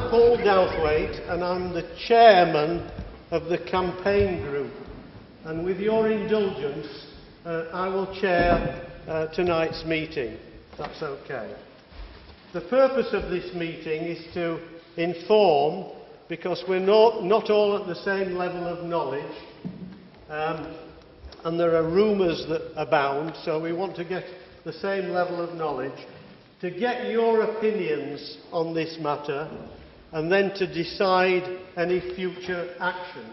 Paul Douthwaite, and I'm the chairman of the campaign group. And with your indulgence, I will chair tonight's meeting, if that's okay. The purpose of this meeting is to inform, because we're not all at the same level of knowledge, and there are rumours that abound, so we want to get the same level of knowledge, to get your opinions on this matter, and then to decide any future action.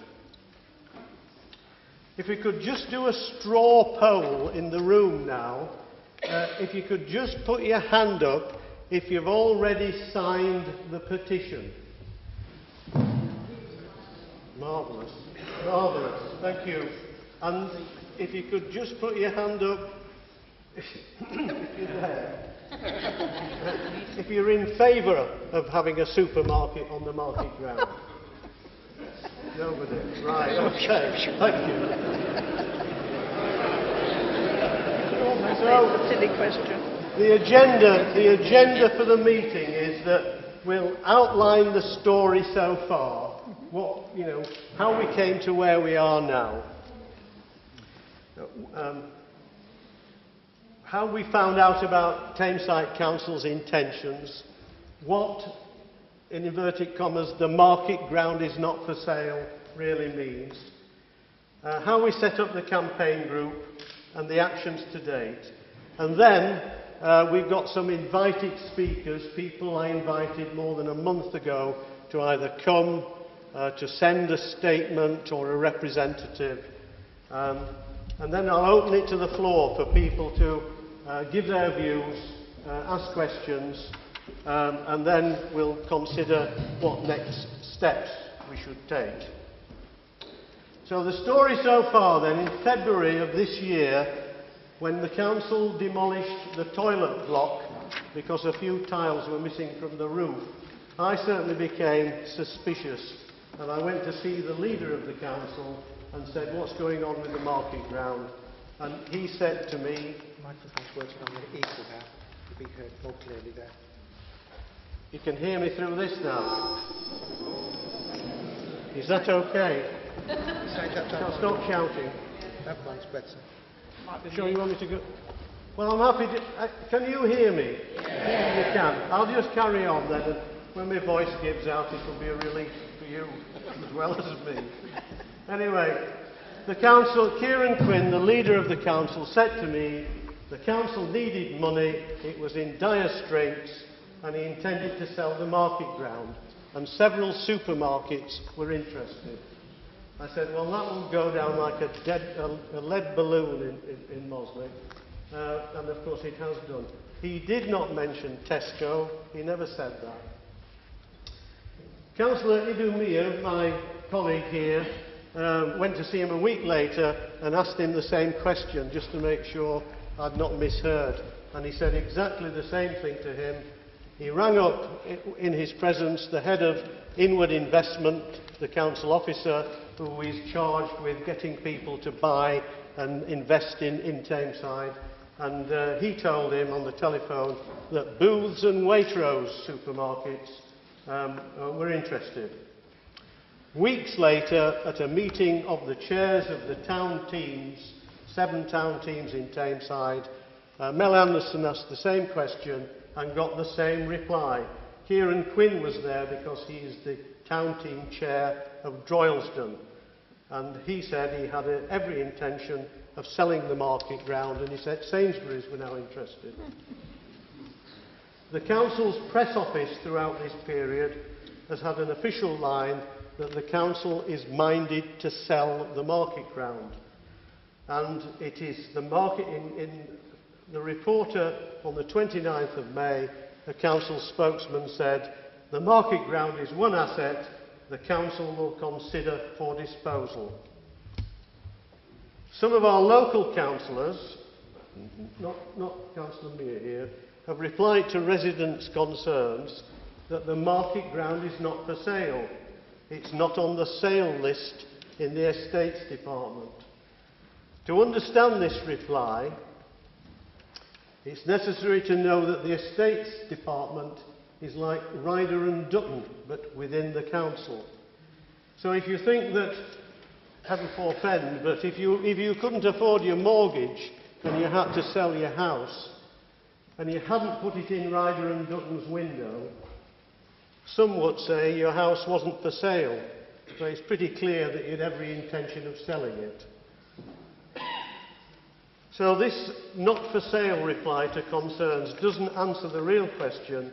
If we could just do a straw poll in the room now, if you could just put your hand up if you've already signed the petition. Marvellous, marvellous, thank you. And if you could just put your hand up if you're there. If you're in favour of having a supermarket on the market ground. Nobody. Right, okay, thank you. So, a silly question. The agenda for the meeting is that we'll outline the story so far, how we came to where we are now, how we found out about Tameside Council's intentions, what, in inverted commas, the market ground is not for sale really means, how we set up the campaign group and the actions to date, and then we've got some invited speakers, people I invited more than a month ago to either come, to send a statement or a representative. And then I'll open it to the floor for people to give their views, ask questions, and then we'll consider what next steps we should take. So the story so far then, in February of this year, when the council demolished the toilet block because a few tiles were missing from the roof, I certainly became suspicious, and I went to see the leader of the council and said, what's going on with the market ground? And he said to me... The microphone's working, I'm going to equal that to be heard more clearly there. You can hear me through this now. Is that okay? Stop shouting. That one's better. Sure you want me to go? Well, I'm happy to... can you hear me? Yeah. You can. I'll just carry on then, and when my voice gives out, it will be a relief for you as well as me. Anyway, the council, Kieran Quinn, the leader of the council, said to me the council needed money, it was in dire straits, and he intended to sell the market ground, and several supermarkets were interested. I said, well, that will go down like a lead balloon in Mossley, and of course it has done. He did not mention Tesco, he never said that. Councillor Idumia, my colleague here, went to see him a week later and asked him the same question just to make sure I'd not misheard, and he said exactly the same thing to him. He rang up in his presence the head of inward investment, the council officer, who is charged with getting people to buy and invest in Tameside, and he told him on the telephone that Booths and Waitrose supermarkets were interested. Weeks later, at a meeting of the chairs of the town teams, 7 town teams in Tameside, Mel Anderson asked the same question and got the same reply. Kieran Quinn was there because he is the town team chair of Droylsden, and he said he had every intention of selling the market ground, and he said Sainsbury's were now interested. The council's press office throughout this period has had an official line that the council is minded to sell the market ground, and it is the market in the reporter on the 29th of May, the council spokesman said, the market ground is one asset the council will consider for disposal. Some of our local councillors, not Councillor Mear here, have replied to residents' concerns that the market ground is not for sale. It's not on the sale list in the Estates Department. To understand this reply, it's necessary to know that the Estates Department is like Ryder and Dutton, but within the council. So if you think that, heaven forfend, but if you couldn't afford your mortgage and you had to sell your house, and you hadn't put it in Ryder and Dutton's window, some would say your house wasn't for sale. So it's pretty clear that you had every intention of selling it. So this not for sale reply to concerns doesn't answer the real question: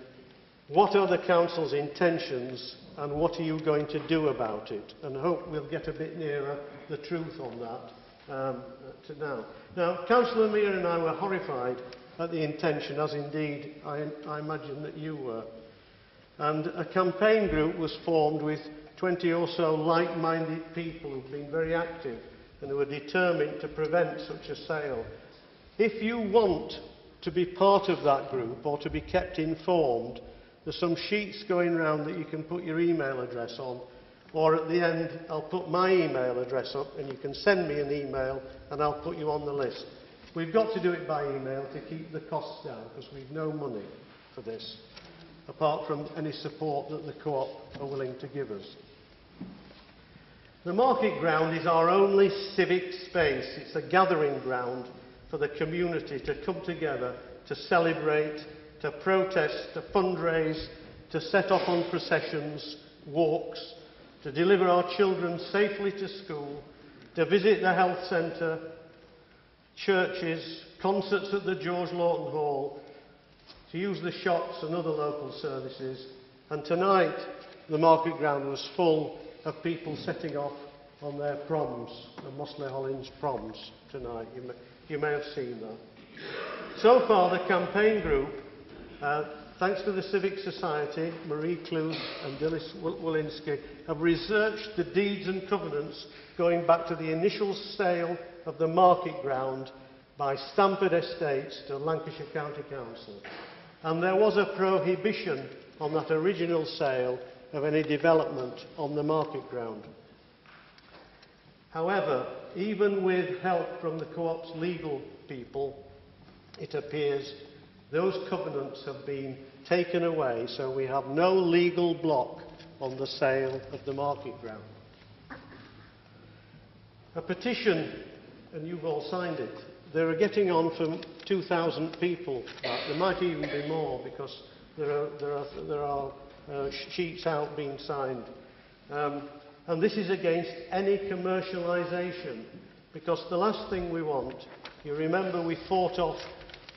what are the council's intentions and what are you going to do about it? And I hope we'll get a bit nearer the truth on that to now. Now, Councillor Mear and I were horrified at the intention, as indeed I imagine that you were. And a campaign group was formed with 20 or so like-minded people who've been very active and who are determined to prevent such a sale. If you want to be part of that group or to be kept informed, there's some sheets going around that you can put your email address on, or at the end I'll put my email address up and you can send me an email and I'll put you on the list. We've got to do it by email to keep the costs down because we've no money for this, apart from any support that the Co-op are willing to give us. The market ground is our only civic space. It's a gathering ground for the community to come together, to celebrate, to protest, to fundraise, to set off on processions, walks, to deliver our children safely to school, to visit the health centre, churches, concerts at the George Lawton Hall, to use the shops and other local services. And tonight the market ground was full of people setting off on their proms, the Mossley Hollins proms tonight. You may have seen that. So far the campaign group, thanks to the Civic Society, Marie Clues and Dilys Wolinski, have researched the deeds and covenants going back to the initial sale of the market ground by Stamford Estates to Lancashire County Council. And there was a prohibition on that original sale of any development on the market ground. However, even with help from the Co-op's legal people, it appears those covenants have been taken away, so we have no legal block on the sale of the market ground. A petition, and you've all signed it, they're getting on for 2,000 people. There might even be more because there are sheets out being signed. And this is against any commercialisation, because the last thing we want, you remember we fought off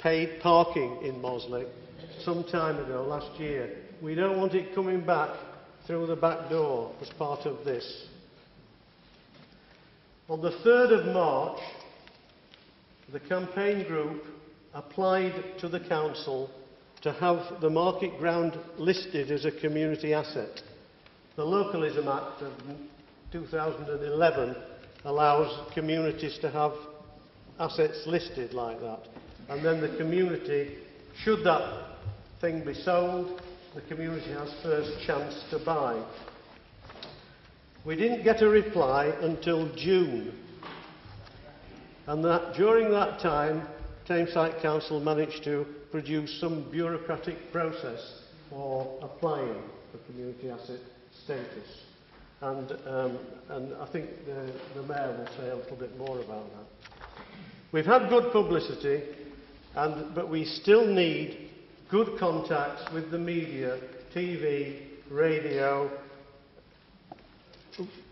paid parking in Mossley some time ago, last year. We don't want it coming back through the back door as part of this. On the 3rd of March, the campaign group applied to the council to have the market ground listed as a community asset. The Localism Act of 2011 allows communities to have assets listed like that. And then the community, should that thing be sold, the community has first chance to buy. We didn't get a reply until June. And during that time, Tameside Council managed to produce some bureaucratic process for applying for community asset status. And I think the Mayor will say a little bit more about that. We've had good publicity, but we still need good contacts with the media, TV, radio.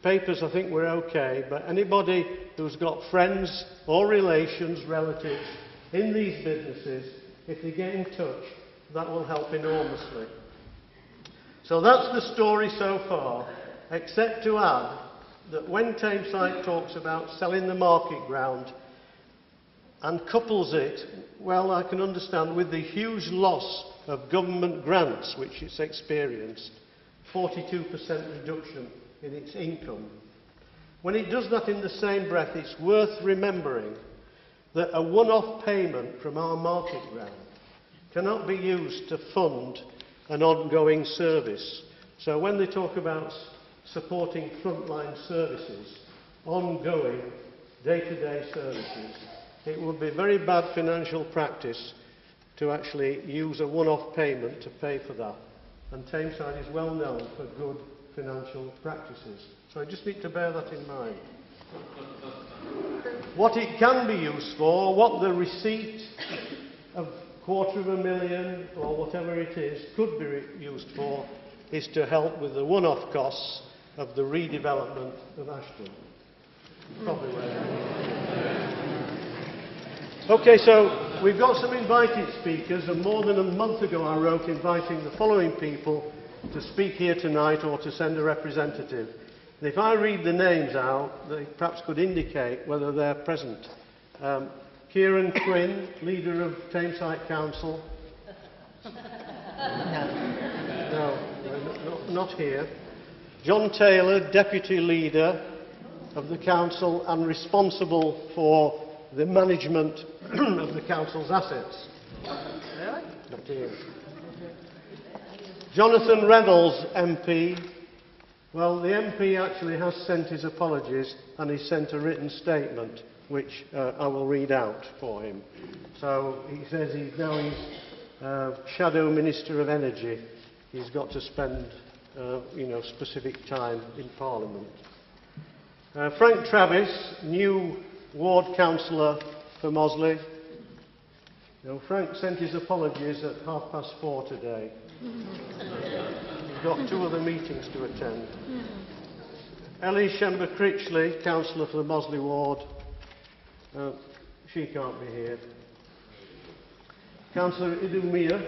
Papers, I think we're okay, but anybody who's got friends or relations, relatives in these businesses, if they get in touch, that will help enormously. So that's the story so far, except to add that when Tameside talks about selling the market ground and couples it, well, I can understand, with the huge loss of government grants which it's experienced, 42% reduction in its income. When it does that in the same breath, it's worth remembering that a one-off payment from our market ground cannot be used to fund an ongoing service. So when they talk about supporting frontline services, ongoing day-to-day services, it would be very bad financial practice to actually use a one-off payment to pay for that. and Tameside is well known for good financial practices. So I just need to bear that in mind. What it can be used for, what the receipt of $250,000 or whatever it is could be used for, is to help with the one-off costs of the redevelopment of Ashton. Probably Okay, so we've got some invited speakers, and more than a month ago I wrote inviting the following people to speak here tonight or to send a representative. And if I read the names out, they perhaps could indicate whether they're present. Kieran Quinn, leader of Tameside Council. No, not here. John Taylor, deputy leader of the council and responsible for the management of the council's assets. Not here. Jonathan Reynolds, MP. Well, the MP actually has sent his apologies, and he sent a written statement, which I will read out for him. So he says he's Shadow Minister of Energy. He's got to spend, specific time in Parliament. Frank Travis, new ward councillor for Mossley. Frank sent his apologies at 4:30 today. He's got 2 other meetings to attend. Ellie Shember-Critchley, councillor for the Mossley ward. She can't be here. Councillor Idumia.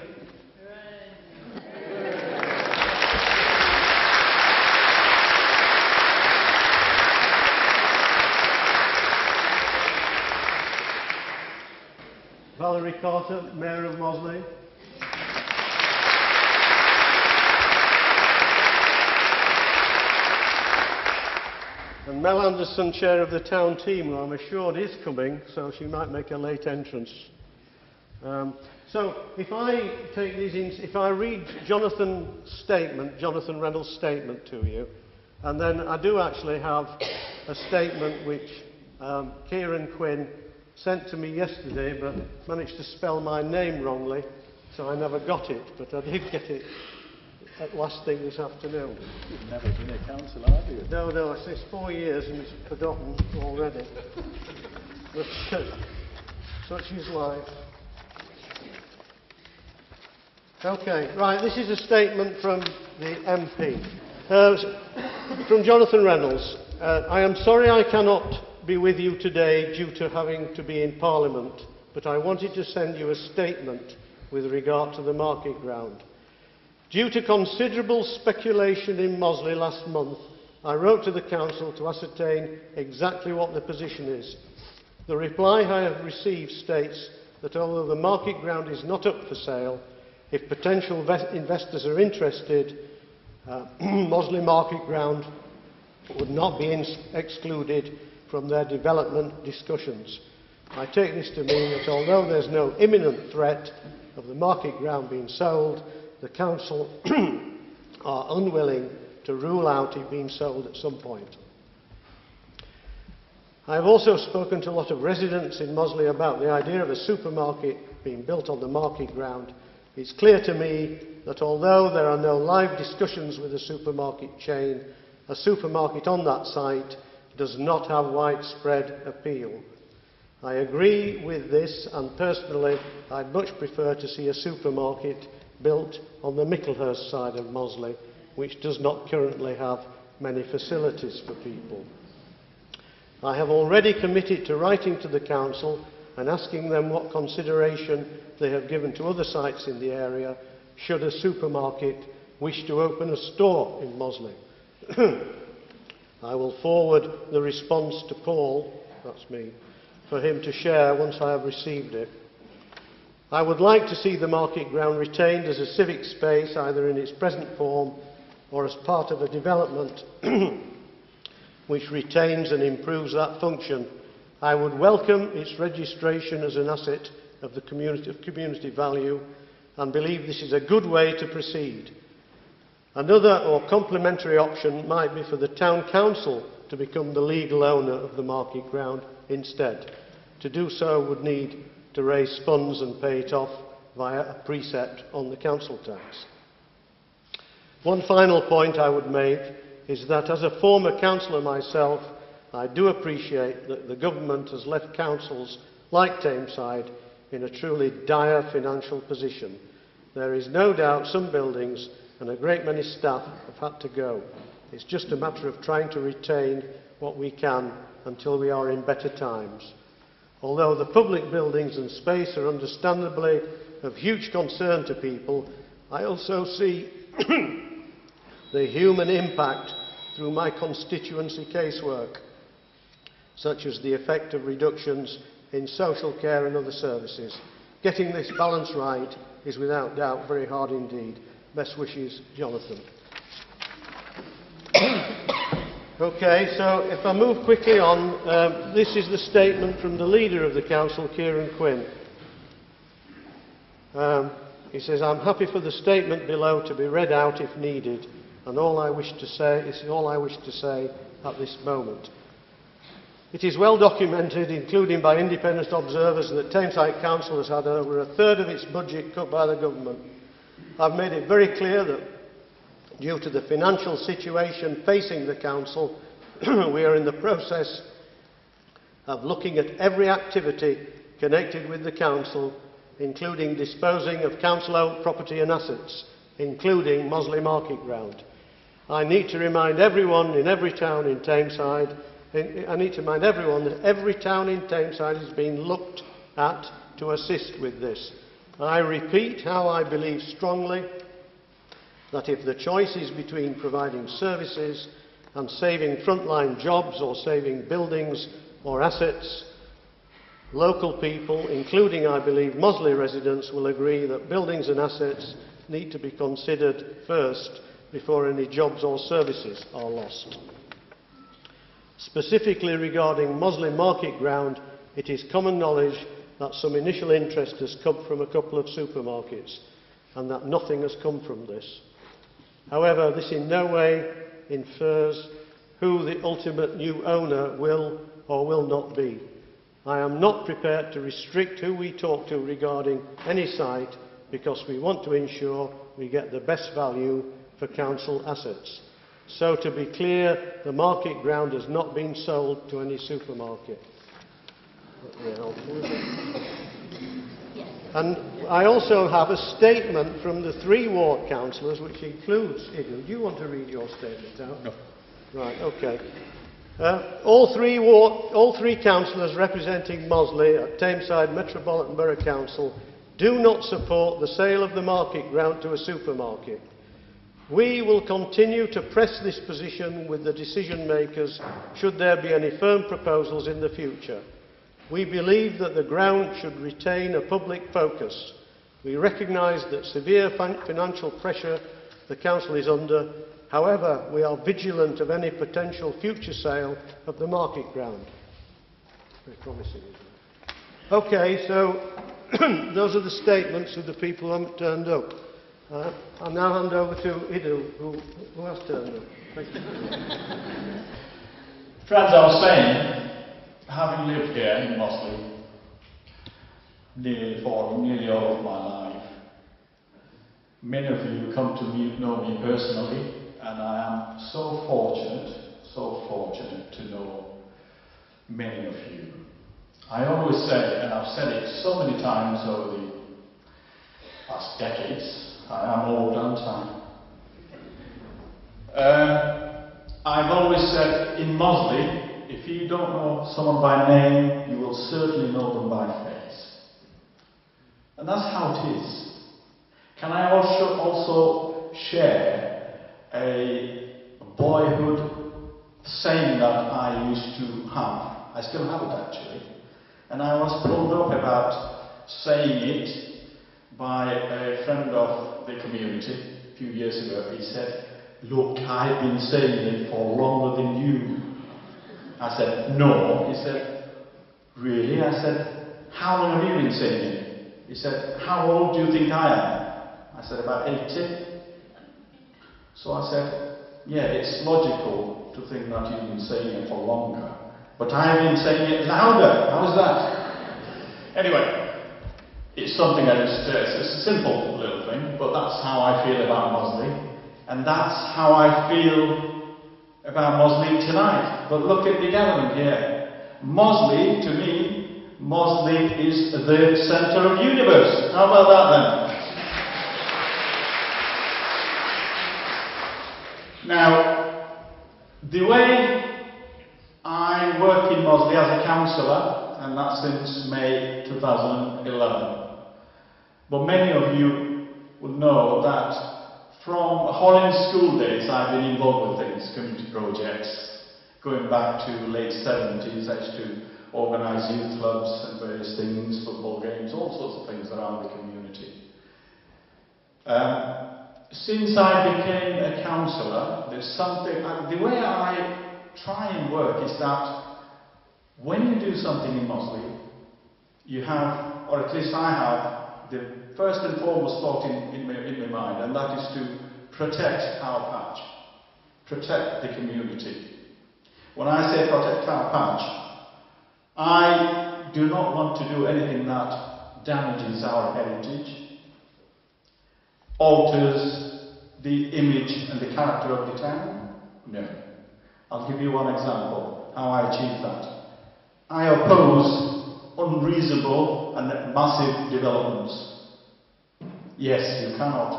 Valerie Carter, Mayor of Mossley. And Mel Anderson, Chair of the Town Team, who I'm assured is coming, so she might make a late entrance. So if I take these in, if I read Jonathan Reynolds' statement to you, and then I do actually have a statement which Kieran Quinn sent to me yesterday, but managed to spell my name wrongly, so I never got it, but I did get it at last thing this afternoon. You've never been a councillor, have you? No, it's 4 years and it's forgotten already. But such is life. Okay, right, this is a statement from the MP. From Jonathan Reynolds. I am sorry I cannot be with you today due to having to be in Parliament, but I wanted to send you a statement with regard to the market ground. Due to considerable speculation in Mossley last month, I wrote to the Council to ascertain exactly what the position is. The reply I have received states that although the market ground is not up for sale, if potential investors are interested, Mossley market ground would not be excluded from their development discussions. I take this to mean that although there's no imminent threat of the market ground being sold, the Council are unwilling to rule out it being sold at some point. I have also spoken to a lot of residents in Mossley about the idea of a supermarket being built on the market ground. It's clear to me that although there are no live discussions with a supermarket chain, a supermarket on that site does not have widespread appeal. I agree with this, and personally I'd much prefer to see a supermarket built on the Micklehurst side of Mossley, which does not currently have many facilities for people. I have already committed to writing to the Council and asking them what consideration they have given to other sites in the area should a supermarket wish to open a store in Mossley. I will forward the response to Paul, that's me, for him to share once I have received it. I would like to see the market ground retained as a civic space, either in its present form or as part of a development which retains and improves that function. I would welcome its registration as an asset of the community value and believe this is a good way to proceed. Another or complementary option might be for the Town Council to become the legal owner of the market ground instead. To do so would need to raise funds and pay it off via a precept on the council tax. One final point I would make is that as a former councillor myself, I do appreciate that the government has left councils like Tameside in a truly dire financial position. There is no doubt some buildings and a great many staff have had to go. It's just a matter of trying to retain what we can until we are in better times. Although the public buildings and space are understandably of huge concern to people, I also see the human impact through my constituency casework, such as the effect of reductions in social care and other services. Getting this balance right is without doubt very hard indeed. Best wishes, Jonathan. Okay, so if I move quickly on, this is the statement from the leader of the council, Kieran Quinn. He says, "I'm happy for the statement below to be read out if needed, and all I wish to say is all I wish to say at this moment. It is well documented, including by independent observers, that Tameside Council has had over a third of its budget cut by the government. I've made it very clear that due to the financial situation facing the council, we are in the process of looking at every activity connected with the council, including disposing of council-owned property and assets, including Mossley Market Ground. I need to remind everyone in every town in Tameside, that every town in Tameside is being looked at to assist with this. I repeat how I believe strongly that if the choice is between providing services and saving frontline jobs or saving buildings or assets, local people, including I believe Mossley residents, will agree that buildings and assets need to be considered first before any jobs or services are lost. Specifically regarding Mossley Market Ground, it is common knowledge that some initial interest has come from a couple of supermarkets and that nothing has come from this. However, this in no way infers who the ultimate new owner will or will not be. I am not prepared to restrict who we talk to regarding any site because we want to ensure we get the best value for council assets. So to be clear, the market ground has not been sold to any supermarket. And I also have a statement from the 3 ward councillors, which includes Idle. Do you want to read your statement out? No. Right, okay. All three councillors representing Mossley at Tameside Metropolitan Borough Council do not support the sale of the market ground to a supermarket. We will continue to press this position with the decision makers should there be any firm proposals in the future. We believe that the ground should retain a public focus. We recognise that severe financial pressure the council is under. However, we are vigilant of any potential future sale of the market ground. Very promising, isn't it? Okay, so those are the statements of the people who haven't turned up. I'll now hand over to Idu, who has turned up. Thank you. Friends, I was saying, having lived here in Mossley nearly all of my life, many of you come to know me personally, and I am so fortunate to know many of you. I always say, and I've said it so many times over the past decades, I am old, aren't I? I've always said, in Mossley, if you don't know someone by name, you will certainly know them by face. And that's how it is. Can I also share a boyhood saying that I used to have? I still have it actually. And I was pulled up about saying it by a friend of the community a few years ago. He said, "Look, I've been saying it for longer than you." I said, "No." He said, "Really?" I said, "How long have you been saying it?" He said, "How old do you think I am?" I said, "About 80. So I said, "Yeah, it's logical to think that you've been saying it for longer. But I've been saying it louder. How is that?" Anyway, it's something I just, it's a simple little thing, but that's how I feel about Mossley. And that's how I feel about Mossley tonight. But look at the gathering here. Mossley, to me, Mossley is the centre of the universe. How about that then? Now, the way I work in Mossley as a councillor, and that's since May 2011. But many of you will know that from Holland school days I've been involved with things, community projects. Going back to late 70s, I used to organise youth clubs and various things, football games, all sorts of things around the community. Since I became a councillor, there's something, the way I try and work is that when you do something in Mossley, you have, or at least I have, the first and foremost thought in my mind, and that is to protect our patch, protect the community. When I say protect our patch, I do not want to do anything that damages our heritage, alters the image and the character of the town. No. I'll give you one example how I achieve that. I oppose unreasonable and massive developments. Yes, you cannot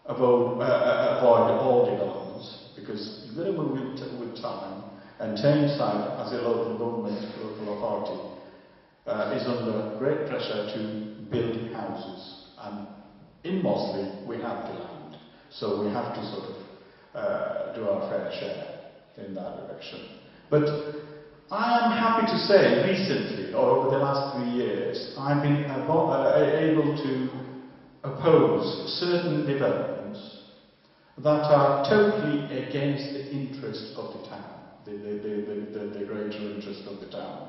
avoid all developments, because you've got to move with time, and Tameside, as a local government, local authority, is under great pressure to build houses. And in Mossley, we have the land, so we have to sort of do our fair share in that direction. But I am happy to say, recently, or over the last 3 years, I've been able to oppose certain developments that are totally against the interest of the town, the greater interest of the town.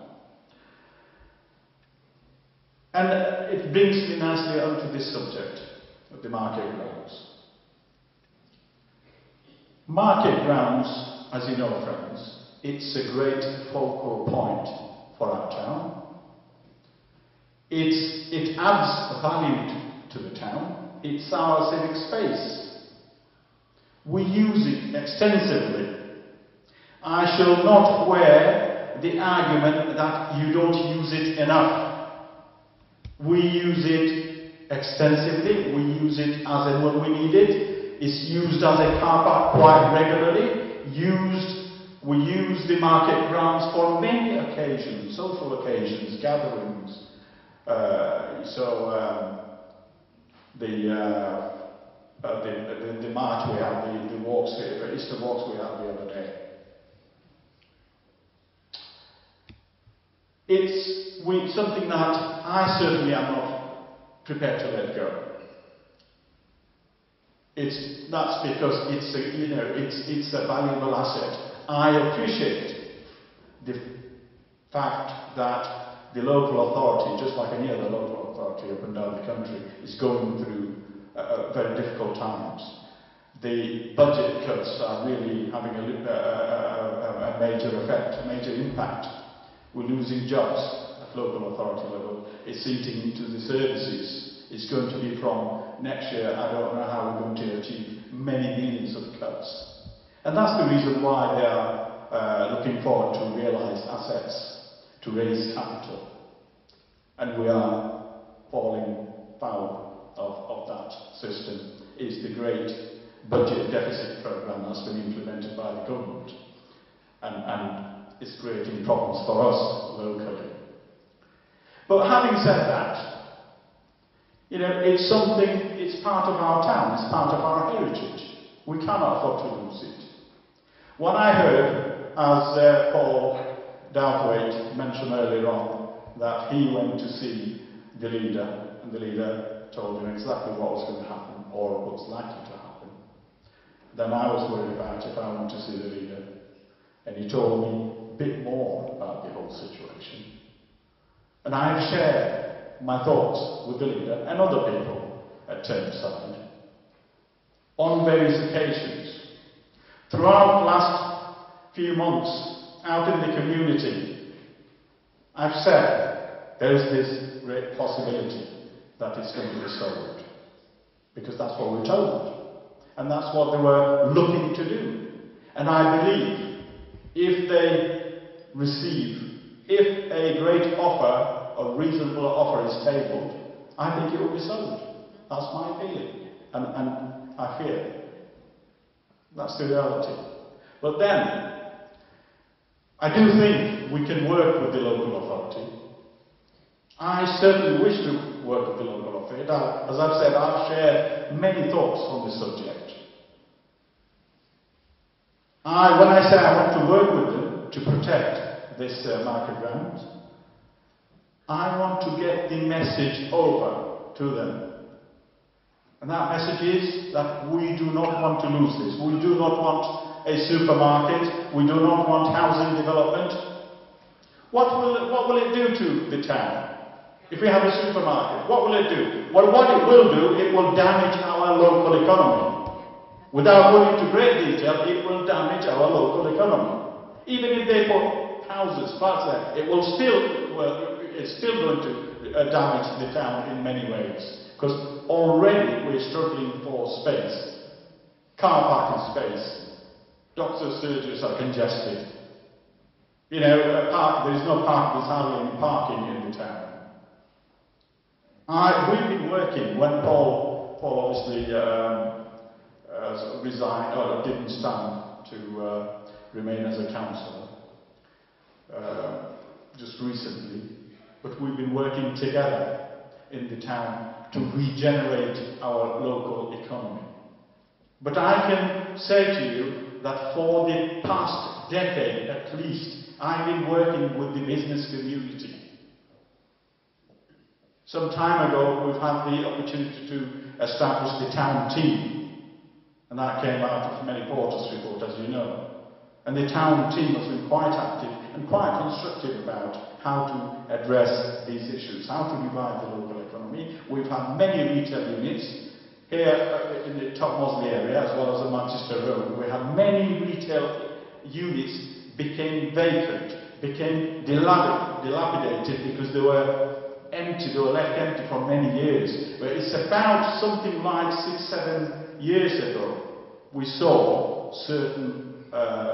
And it brings me nicely onto this subject of the market grounds. Market grounds, as you know, friends, it's a great focal point for our town. It adds value to the town. It's our civic space. We use it extensively. I shall not wear the argument that you don't use it enough. We use it extensively. We use it as and when we need it. It's used as a car park quite regularly. We use the market grounds for many occasions, social occasions, gatherings. The march we had, the walks, the Easter walks we had the other day. It's something that I certainly am not prepared to let go. That's because it's a valuable asset. I appreciate the fact that the local authority, just like any other local authority up and down the country, is going through very difficult times. The budget cuts are really having a major effect, a major impact. We're losing jobs at local authority level. It's eating into the services. It's going to be from next year, I don't know how we're going to achieve many millions of cuts. And that's the reason why they are looking forward to realised assets, to raise capital. And we are falling foul of that system. It's the great budget deficit programme that's been implemented by the government. And it's creating problems for us locally. But having said that, it's part of our town, it's part of our heritage. We cannot afford to lose it. What I heard, as Paul Doubtwaite mentioned earlier on, that he went to see the leader, and the leader told him exactly what was going to happen, or what was likely to happen. Then I was worried about if I went to see the leader, and he told me a bit more about the whole situation. And I have shared my thoughts with the leader and other people at Tameside on various occasions. Throughout the last few months, out in the community, I've said there's this great possibility that it's going to be sold. Because that's what we're told. And that's what they were looking to do. And I believe if a great offer, a reasonable offer is tabled, I think it will be sold. That's my feeling. And I fear. That's the reality. But then, I do think we can work with the local authority. I certainly wish to work with the local authority. As I've said, I've shared many thoughts on this subject. When I say I want to work with them to protect this market ground, I want to get the message over to them. And that message is that we do not want to lose this. We do not want a supermarket. We do not want housing development. What will it do to the town? If we have a supermarket, what will it do? Well, what it will do, it will damage our local economy. Without going into great detail, it will damage our local economy. Even if they put houses, flats there, it's still going to damage the town in many ways. Because already we're struggling for space. Car parking space. Doctors' surgeries are congested. You know, there's no parking, there's hardly any parking in the town. We've been working, when Paul obviously resigned, or didn't stand to remain as a councillor, just recently, but we've been working together in the town to regenerate our local economy. But I can say to you that for the past decade at least, I've been working with the business community. Some time ago, we've had the opportunity to establish the town team, and that came out of Many Porters report, as you know. And the town team has been quite active and quite constructive about how to address these issues, how to revive the local economy. We've had many retail units here in the top Mossley area, as well as the Manchester Road. We had many retail units became vacant, became dilapidated because they were empty, they were left empty for many years. But it's about something like 6-7 years ago we saw certain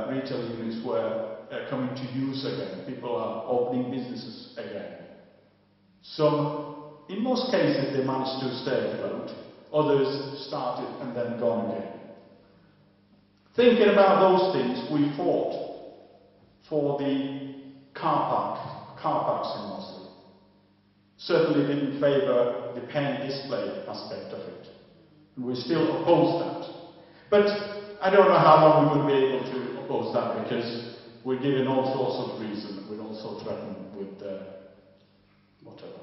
retail units were coming to use again. People are opening businesses again. In most cases, they managed to stay afloat. Others started and then gone again. Thinking about those things, we fought for the car parks in Mossley. Certainly didn't favour the pen display aspect of it. And we still oppose that. But I don't know how long we're going to be able to oppose that, because we're given all sorts of reasons. We're also threatened with whatever.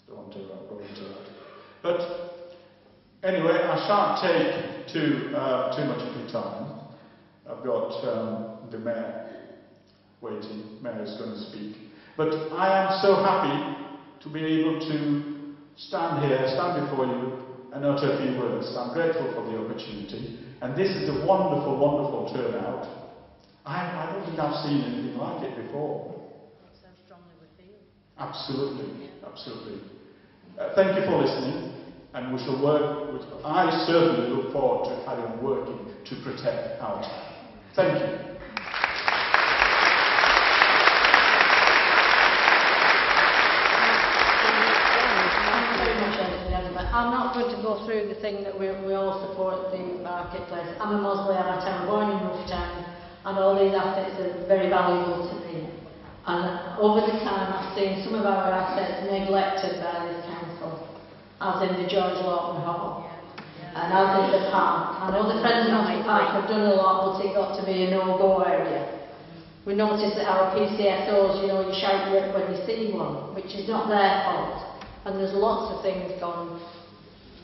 Don't want to go into that. But anyway, I shan't take too much of your time. I've got the mayor waiting. Mayor is going to speak. But I am so happy to be able to stand before you and utter a few words. I'm grateful for the opportunity. And this is a wonderful, wonderful turnout. I don't think I've seen anything like it before. So strongly we feel. Absolutely, absolutely. Thank you for listening, and we shall work with. I certainly look forward to carrying working to protect our town. Thank you. I'm not going to go through the thing that we all support the marketplace. I'm a Mosleyan, I'm born in Roughtown, and all these assets are very valuable to me. And over the time I've seen some of our assets neglected by this council, as in the George Lawton Hall, and as in the park. I know the Friends of the Park have done a lot, but it got to be a no-go area. We noticed that our PCSOs, you shout when you see one, which is not their fault. And there's lots of things gone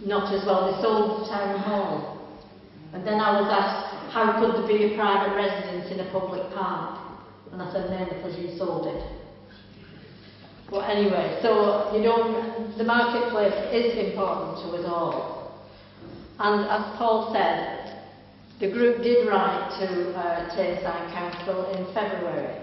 not as well. They sold the town hall. And then I was asked, how could there be a private residence in a public park? And I said, no, because you sold it. But anyway, so, the marketplace is important to us all. And as Paul said, the group did write to Tameside Council in February.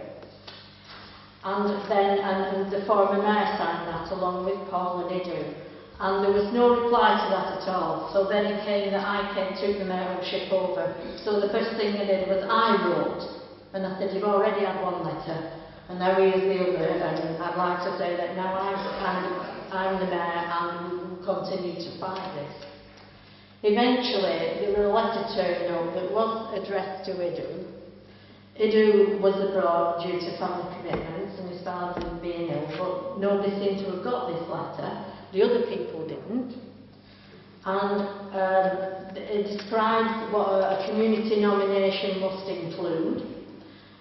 And then the former mayor signed that along with Paul and Iddu. And there was no reply to that at all. So then it came that I took the mayoralship over. So the first thing I did was I wrote, and I said, you've already had one letter, and now here's the other, and I'd like to say that now I'm the mayor and we will continue to fight this. Eventually, there were a letter turned up that was addressed to Idu. Idu was abroad due to family commitments and his father being ill, but nobody seemed to have got this letter. The other people didn't. And it describes what a community nomination must include,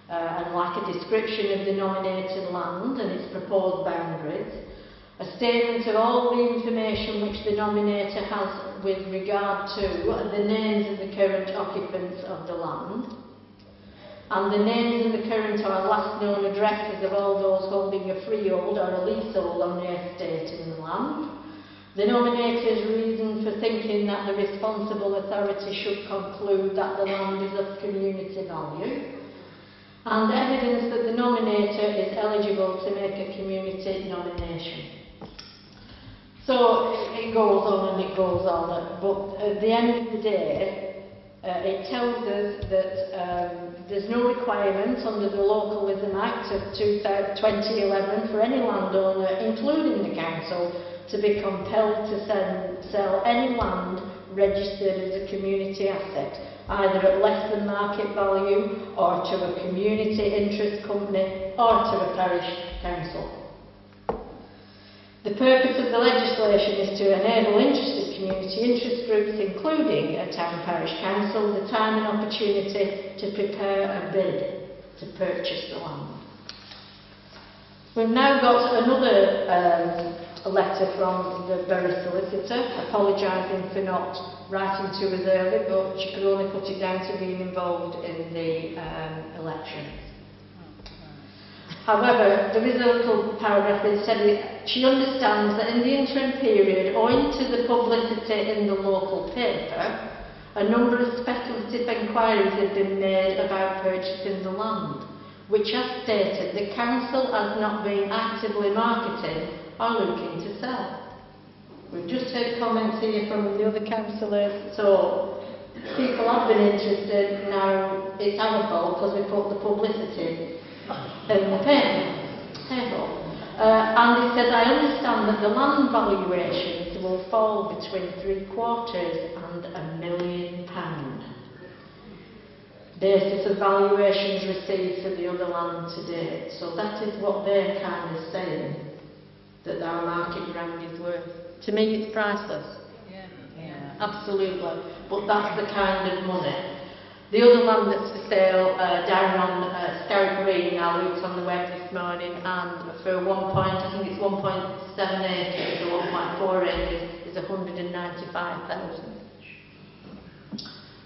and like a description of the nominated land and its proposed boundaries, a statement of all the information which the nominator has with regard to the names of the current occupants of the land, and the names of the current or last known addresses of all those holding a freehold or a leasehold on the estate in the land, the nominator's reason for thinking that the responsible authority should conclude that the land is of community value, and evidence that the nominator is eligible to make a community nomination. So it goes on and it goes on, but at the end of the day, it tells us that there's no requirement under the Localism Act of 2011 for any landowner, including the council, to be compelled to sell any land registered as a community asset, either at less than market value or to a community interest company or to a parish council. The purpose of the legislation is to enable interested community interest groups, including a town parish council, the time and opportunity to prepare a bid to purchase the land. We've now got another letter from the Bury solicitor, apologising for not writing to us early, but she could only put it down to being involved in the elections. However, there is a little paragraph that said she understands that in the interim period, owing to the publicity in the local paper, a number of speculative inquiries have been made about purchasing the land, which, as stated, the council has not been actively marketing or looking to sell. We've just heard comments here from the other councillors, so people have been interested. Now it's our fault because we put the publicity in the paper. And it says, I understand that the land valuations will fall between £750,000 and £1 million. Basis of valuations received for the other land to date. So that is what they're kind of saying, that our market ground is worth. To me, it's priceless. Yeah. Absolutely. But that's the kind of money. The other land that's for sale down on Scout Green, I looked on the web this morning, and for I think it's 1.7 acres or 1.4 acres, is 195,000.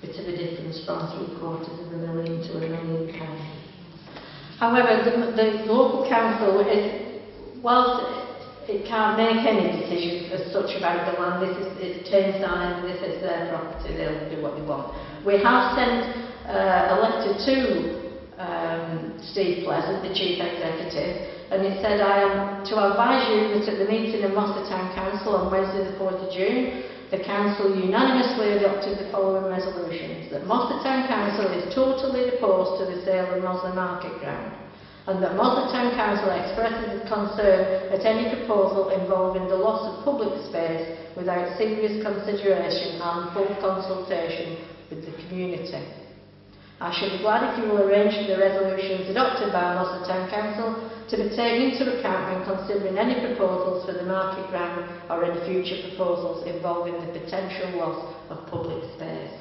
Bit of a difference from £750,000 to £1 million. However, the local council is, whilst it can't make any decisions as such about the land, it's changed on, and this is their property, they'll do what they want. We have sent a letter to Steve Pleasant, the Chief Executive, and it said, I am to advise you that at the meeting of Mossley Town Council on Wednesday the 4th of June, the Council unanimously adopted the following resolutions: that Mossley Town Council is totally opposed to the sale of Mossley Market Ground, and that Mossley Town Council expresses its concern at any proposal involving the loss of public space without serious consideration and full consultation with the community. I should be glad if you will arrange for the resolutions adopted by Mossley Town Council to be taken into account when considering any proposals for the market ground or any future proposals involving the potential loss of public space.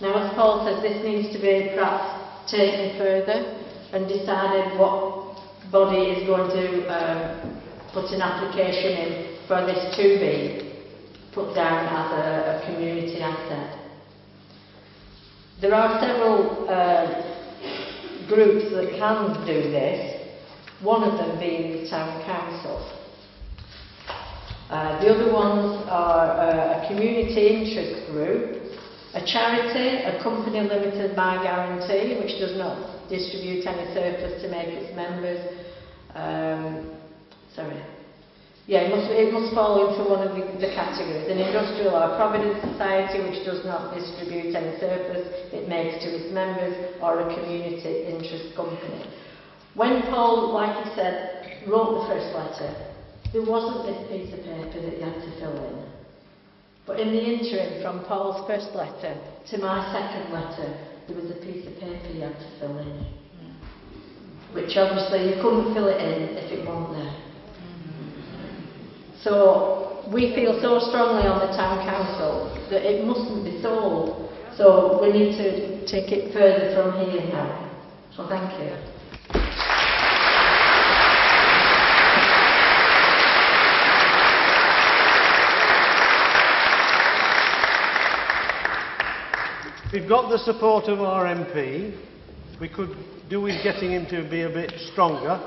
Now, as Paul says, this needs to be perhaps taken further and decided what body is going to put an application in for this to be put down as a community asset. There are several groups that can do this, one of them being the Town Council. The other ones are a community interest group, a charity, a company limited by guarantee, which does not distribute any surplus to make its members. Yeah, it must fall into one of the categories. An industrial or provident society which does not distribute any surplus it makes to its members, or a community interest company. When Paul, like he said, wrote the first letter, there wasn't this piece of paper that you had to fill in. But in the interim, from Paul's first letter to my second letter, there was a piece of paper you had to fill in. Which obviously you couldn't fill it in if it wasn't there. So we feel so strongly on the town council that it mustn't be sold. So we need to take it further from here now. So thank you. We've got the support of our MP. We could do with getting him to be a bit stronger.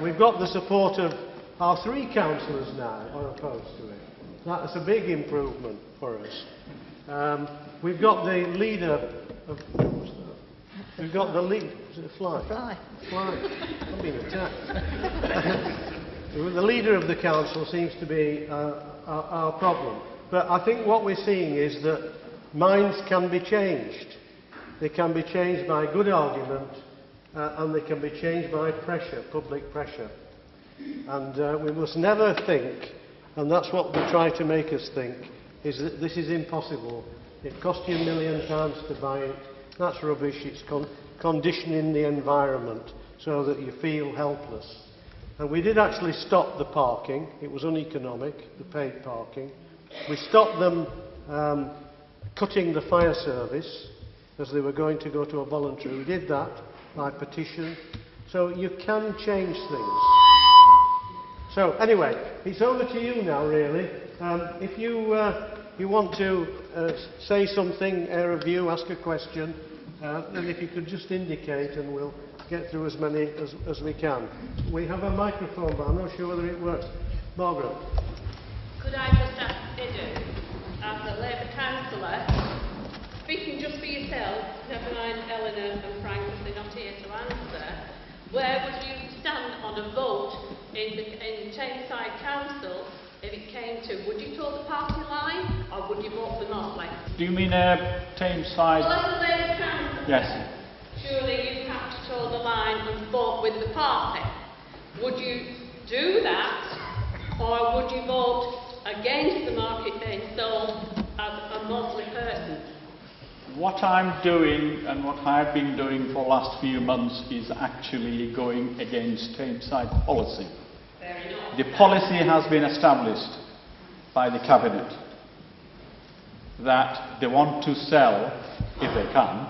We've got the support of our 3 councillors now are opposed to it. That's a big improvement for us. We've got the leader of... We've got the lead... Is it a fly? Fly. Fly. I'm being attacked. The leader of the council seems to be our problem. But I think what we're seeing is that minds can be changed. They can be changed by good argument and they can be changed by pressure, public pressure. And we must never think, and that's what they try to make us think, is that this is impossible. It cost you £1 million to buy it. That's rubbish. It's conditioning the environment so that you feel helpless. And we did actually stop the parking. It was uneconomic, the paid parking. We stopped them cutting the fire service as they were going to go to a voluntary. We did that by petition. So you can change things. So anyway, it's over to you now, really. If you want to say something, air a view, ask a question, then if you could just indicate and we'll get through as many as we can. We have a microphone, but I'm not sure whether it works. Margaret. Could I just ask Idun, as a Labour councillor, speaking just for yourself, never mind Eleanor and Frank, because they're not here to answer, where would you stand on a vote in Tameside Council if it came to, would you toe the party line or would you vote for Mossley? Do you mean Tameside? Well, as a Labour councillor, Yes. surely you'd have to toe the line and vote with the party. Would you do that, or would you vote against the market being sold as a Mossley person? What I'm doing and what I've been doing for the last few months is actually going against Tameside policy. Fair enough. The policy has been established by the Cabinet that they want to sell if they can,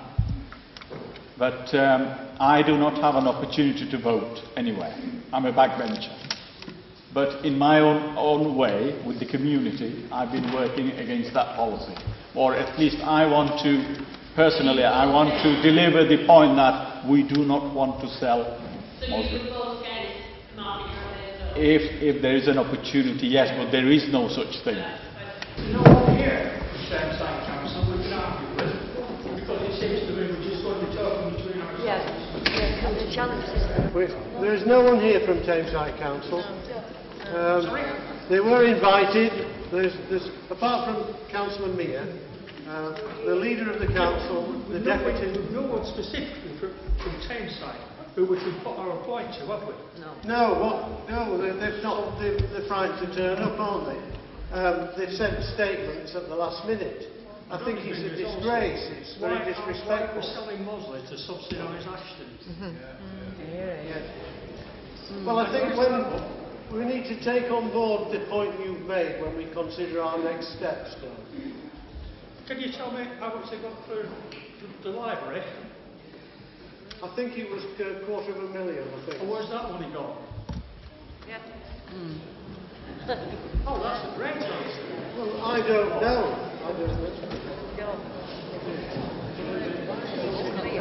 but I do not have an opportunity to vote anywhere. I'm a backbencher. But in my own way, with the community, I've been working against that policy. Or at least I want to, personally, I want to deliver the point that we do not want to sell So Mossley. you would vote against market rate? If there is an opportunity, yes, but there is no such thing. No one here from Tameside Council we can argue with, because it seems to me we're just going to be talking between ourselves. Yes, and the challenges. There is no one here from Tameside Council. They were invited. There's, apart from Councillor Mia, the leader of the council, the deputy. No one specifically from Tameside who we can put our point to, have we? No, they've not. They're frightened to turn up, aren't they? They've sent statements at the last minute. I think it's a disgrace. It's very disrespectful. Why we're selling Mossley to subsidise Ashton? Well, I think when we need to take on board the point you've made when we consider our next steps, Don. Can you tell me how much they got for the library? I think it was $250,000, I think. Or where's that money gone? Yep. Oh, that's a great answer. Well, I don't know.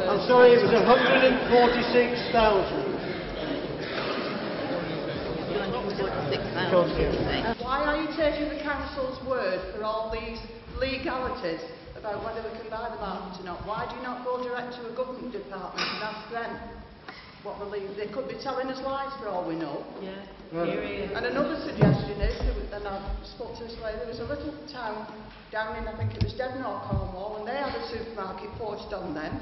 I'm sorry, it was 146,000. Why are you taking the council's word for all these legalities about whether we can buy the market or not? Why do you not go direct to a government department and ask them? what they could be telling us lies for all we know. Yeah. Right. And another suggestion is, and I spoke to this lady, there was a little town down in, I think it was Devon or Cornwall, and they had a supermarket forged on them.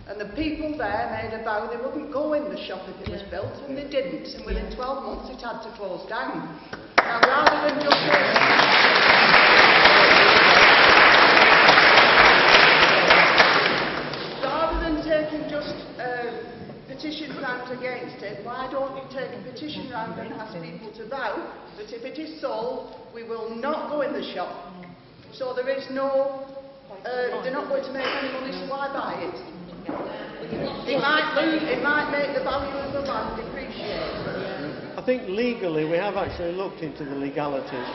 And the people there made a vow they wouldn't go in the shop if it was built, and they didn't. And within 12 months it had to close down. Now, rather than just taking just petition round against it, why don't you take a petition round and ask people to vow that if it is sold, we will not go in the shop. So there is no, they're not going to make any money, so why buy it? It might make the value of the land depreciate. I think legally we have actually looked into the legalities.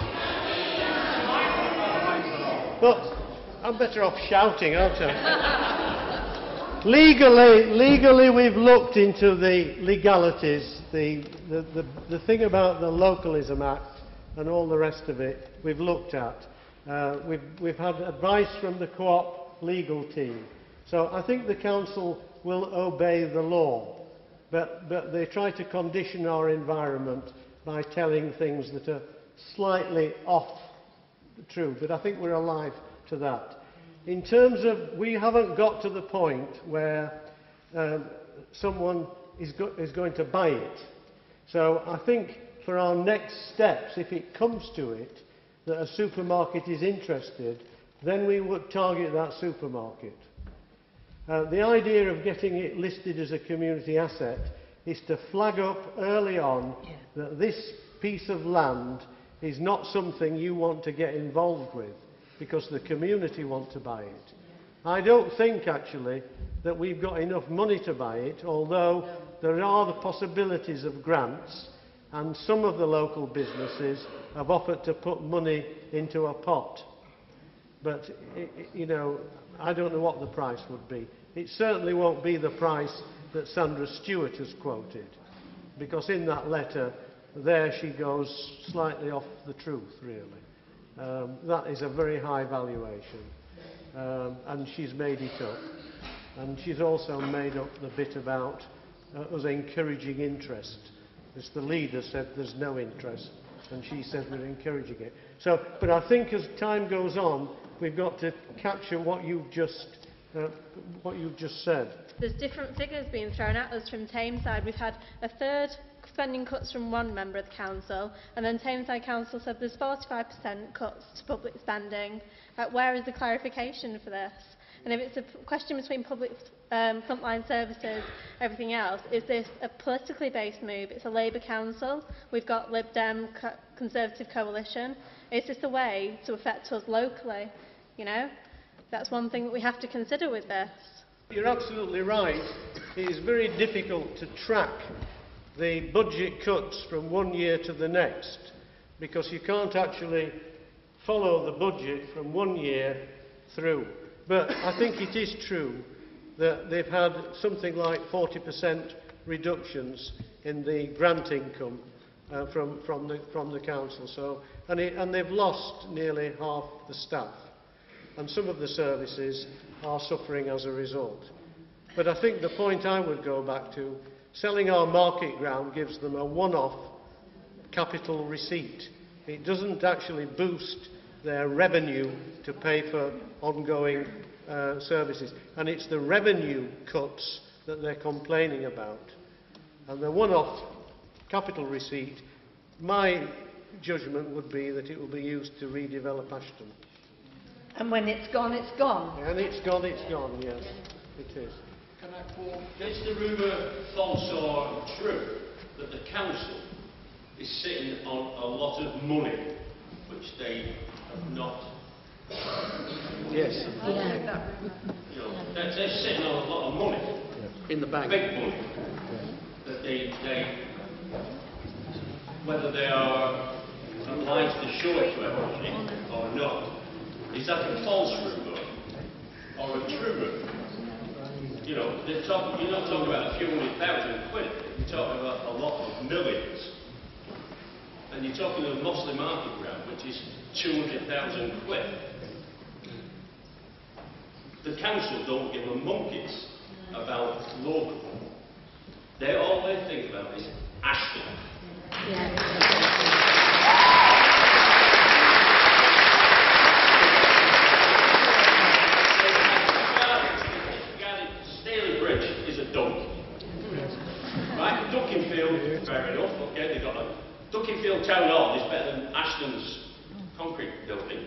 But I'm better off shouting, aren't I? Legally we've looked into the legalities, the thing about the Localism Act and all the rest of it we've looked at. We've had advice from the Co-op legal team. So I think the council will obey the law, but they try to condition our environment by telling things that are slightly off the truth, but I think we're alive to that. In terms of, we haven't got to the point where someone is going to buy it. So I think for our next steps, if it comes to it, that a supermarket is interested, then we would target that supermarket. The idea of getting it listed as a community asset is to flag up early on that this piece of land is not something you want to get involved with because the community want to buy it. I don't think actually that we've got enough money to buy it, although there are the possibilities of grants, and some of the local businesses have offered to put money into a pot. But, you know, I don't know what the price would be. It certainly won't be the price that Sandra Stewart has quoted, because in that letter, there she goes slightly off the truth, really. That is a very high valuation, and she's made it up. And she's also made up the bit about us encouraging interest. As the leader said, there's no interest, and she said we're encouraging it. So, but I think as time goes on, we've got to capture what you've just said. There's different figures being thrown at us from Tameside. We've had a third spending cuts from one member of the council, and then Tameside Council said there's 45% cuts to public spending. Where is the clarification for this? And if it's a question between public frontline services, everything else, is this a politically based move? It's a Labour council. We've got Lib Dem Conservative coalition. Is this a way to affect us locally? You know, that's one thing that we have to consider with this. You're absolutely right. It is very difficult to track the budget cuts from one year to the next, because you can't actually follow the budget from one year through. But I think it is true that they've had something like 40% reductions in the grant income from the council. So, and they've lost nearly half the staff, and some of the services are suffering as a result. But I think the point I would go back to, selling our market ground gives them a one-off capital receipt. It doesn't actually boost their revenue to pay for ongoing services. And it's the revenue cuts that they're complaining about. And the one-off capital receipt, my judgment would be that it will be used to redevelop Ashton. And when it's gone, it's gone. And it's gone, yes, it is. Can I quote? Is the rumour false or true that the council is sitting on a lot of money which they have not? Yes. You know, they're sitting on a lot of money. In the bank. Big money. That they whether they are obliged to show it to everybody or not. Is that a false rumour or a true rumour? You know, you're not talking about a few £100,000, you're talking about a lot of millions. And you're talking of Mossley market ground, which is £200,000. The council don't give a monkeys about local. all they think about is Ashton. Staley Bridge is a dump. Right? Duckingfield, fair enough, okay, they've got a... Duckingfield Town Hall is better than Ashton's concrete building.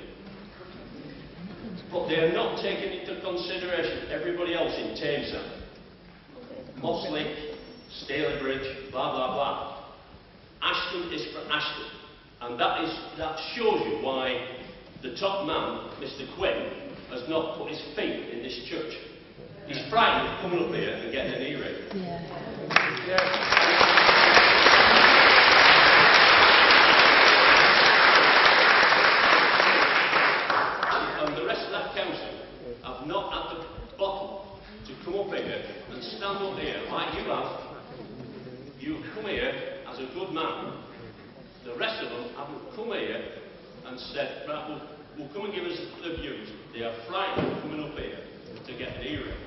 But they're not taking into consideration everybody else in Tameside. Mossley, Staley Bridge, blah, blah, blah. Ashton is for Ashton. And that shows you why the top man, Mr. Quinn, has not put his feet in this church. He's frightened of coming up here and getting an earring. And the rest of that council have not had the bottle to come up here and stand up here like you have. You've come here as a good man. The rest of them haven't come here and said, right, we'll come and give us the views. They are frightened of coming up here to get an earring.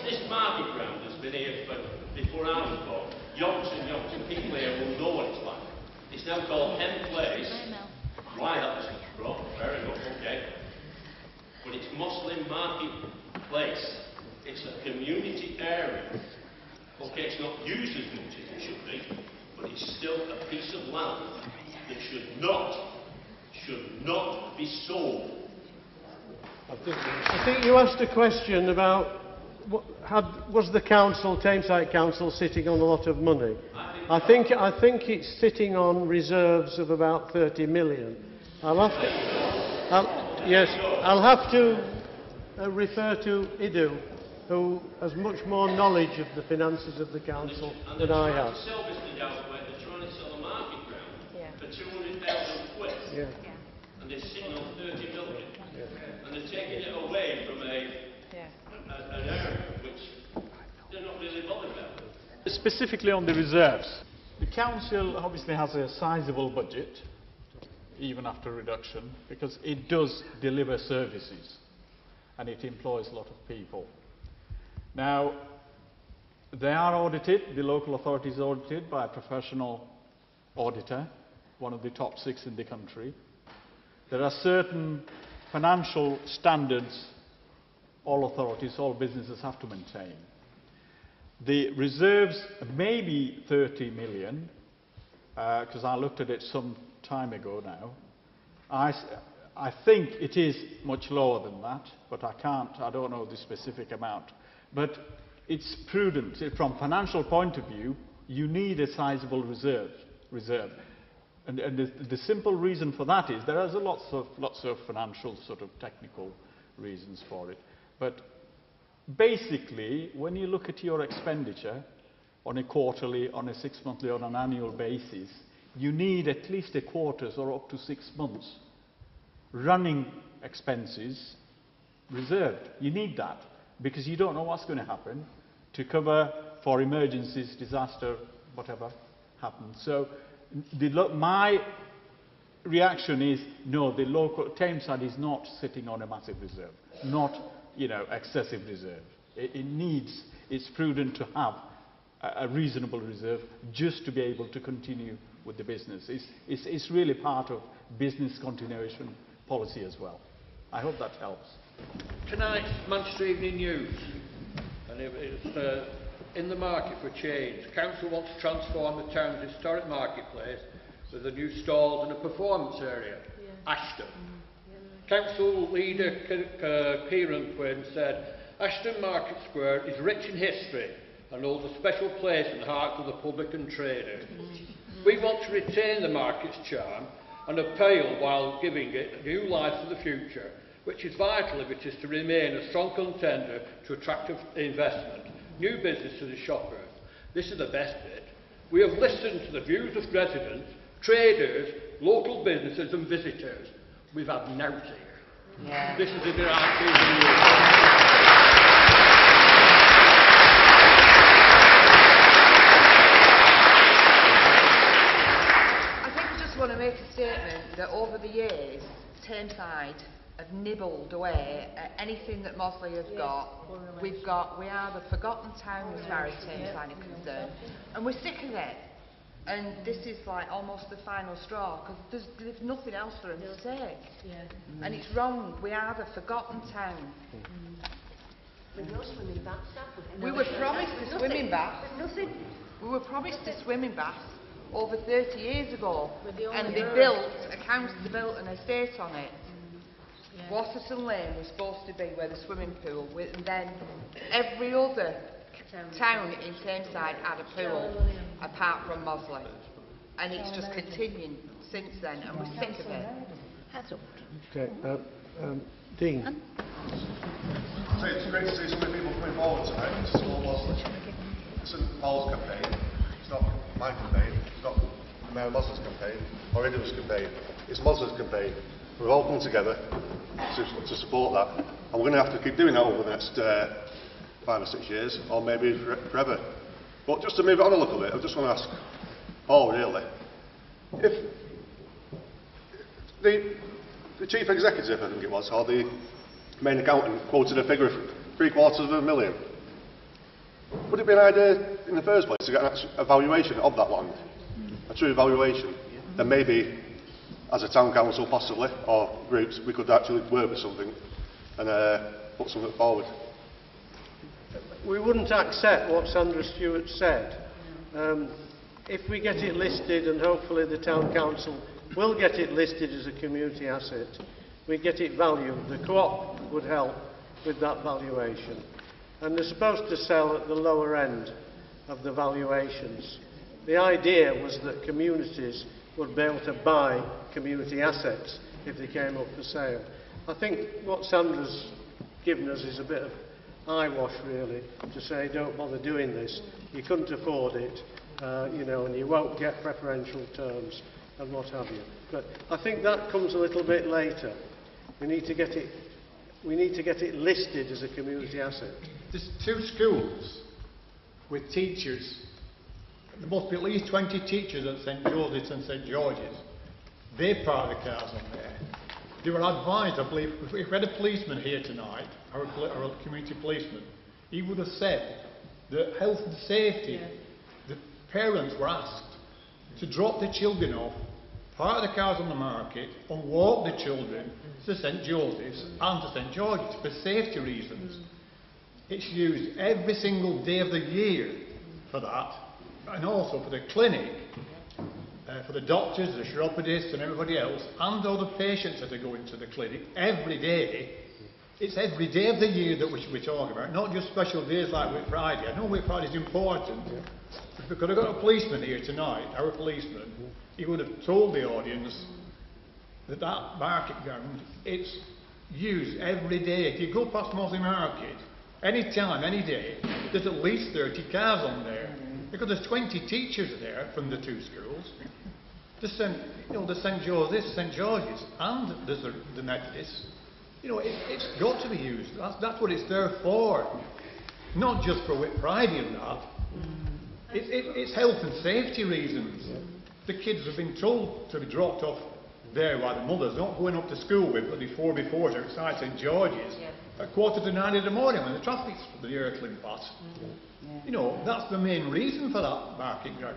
This market ground has been here before I was born. Yonks and yonks, and people here will know what it's like. It's now called M Place. Why that was brought, fair enough, okay. But it's Mossley Market Place. It's a community area. Okay, it's not used as much as it should be, but it's still a piece of land that should not be sold. I think you asked a question about was the council, Tameside Council, sitting on a lot of money? I think it's sitting on reserves of about 30 million. I'll have to refer to Idu, who has much more knowledge of the finances of the council than I have. They're trying to sell a market ground for 200,000 quid. And they're sitting on 30 million. And they're taking it away from an area which they're not really bothered about. Specifically on the reserves, the council obviously has a sizable budget, even after reduction, because it does deliver services and it employs a lot of people. Now, they are audited, the local authority is audited by a professional auditor, one of the top 6 in the country. There are certain financial standards all authorities, all businesses have to maintain. The reserves may be 30 million, because I looked at it some time ago now. I think it is much lower than that, but I don't know the specific amount. But it's prudent. From financial point of view, you need a sizable reserve. And the simple reason for that is there are lots of financial sort of technical reasons for it. But basically, when you look at your expenditure on a quarterly, on a 6-monthly, on an annual basis, you need at least a quarter's or up to 6 months running expenses reserved. You need that because you don't know what's going to happen, to cover for emergencies, disaster, whatever happens. So my reaction is no, the local Tameside is not sitting on a massive reserve, not excessive reserve. It's prudent to have a reasonable reserve just to be able to continue with the business. It's really part of business continuation policy as well. I hope that helps. Tonight's Manchester Evening News, and it's in the market for change. Council wants to transform the town's historic marketplace with a new stalls and a performance area, Ashton. Council leader Kieran Quinn said, Ashton Market Square is rich in history and holds a special place in the hearts of the public and traders. We want to retain the market's charm and appeal while giving it new life for the future, which is vital if it is to remain a strong contender to attract investment, new business to the shoppers. This is the best bit. We have listened to the views of residents, traders, local businesses and visitors. We've had nought here. Yeah. This is the right thing to do. I think I just want to make a statement that over the years, nibbled away at anything that Mossley has got. We are the forgotten town as far as Tameside are concerned, and we're sick of it. And this is like almost the final straw, because there's nothing else for them to take. And it's wrong. We are the forgotten town. With no swimming baths, We were promised a swimming bath. Nothing. We were promised a swimming bath over 30 years ago, and they built an estate on it. Watterson Lane was supposed to be where the swimming pool, and then every other town in Tameside had a pool apart from Mossley, and it's just continuing since then, and we're sick of it. Okay, Dean. So it's great to see so many people coming forward tonight to support Mossley. It's St Paul's campaign, it's not my campaign, it's not Mayor Mosley's campaign or anyone's campaign, it's Mosley's campaign. We've all come together to support that, and we're going to have to keep doing that over the next 5 or 6 years, or maybe forever. But just to move it on a little bit, I just want to ask Paul, really, if the chief executive, I think it was, or the main accountant quoted a figure of $750,000, would it be an idea in the first place to get a valuation of that land, a true valuation? Then maybe, as a town council possibly, or groups, we could actually work with something and put something forward. We wouldn't accept what Sandra Stewart said. If we get it listed, and hopefully the town council will get it listed as a community asset, we get it valued. The co-op would help with that valuation. And they're supposed to sell at the lower end of the valuations. The idea was that communities would be able to buy community assets if they came up for sale. I think what Sandra's given us is a bit of eyewash, really, to say don't bother doing this. You couldn't afford it, and you won't get preferential terms and what have you. But I think that comes a little bit later. We need to get it listed as a community asset. There's 2 schools with teachers. There must be at least 20 teachers at St Joseph's and St George's. They park the cars on there. They were advised, I believe, if we had a policeman here tonight, our community policeman, he would have said that health and safety, the parents were asked to drop the children off, park the cars on the market, and walk the children to St Joseph's and to St George's for safety reasons. It's used every single day of the year for that, and also for the clinic, for the doctors, the chiropodists and everybody else, and all the patients that are going to the clinic every day. It's every day of the year that we should be talking about, not just special days like Whit Friday. I know Whit Friday is important, but because I've got a policeman here tonight, our policeman, he would have told the audience that that market ground, it's used every day. If you go past Mossley Market, any time, any day, there's at least 30 cars on there. Because there's 20 teachers there from the 2 schools. The St Joseph's, St George's, and there's the Methodist. It's got to be used. That's what it's there for. Not just for Whit Friday and that. It's health and safety reasons. The kids have been told to be dropped off there by the mothers, not going up to school with the 4x4s outside St George's at 8:45 in the morning when the traffic's the hurtling past. That's the main reason for that market ground.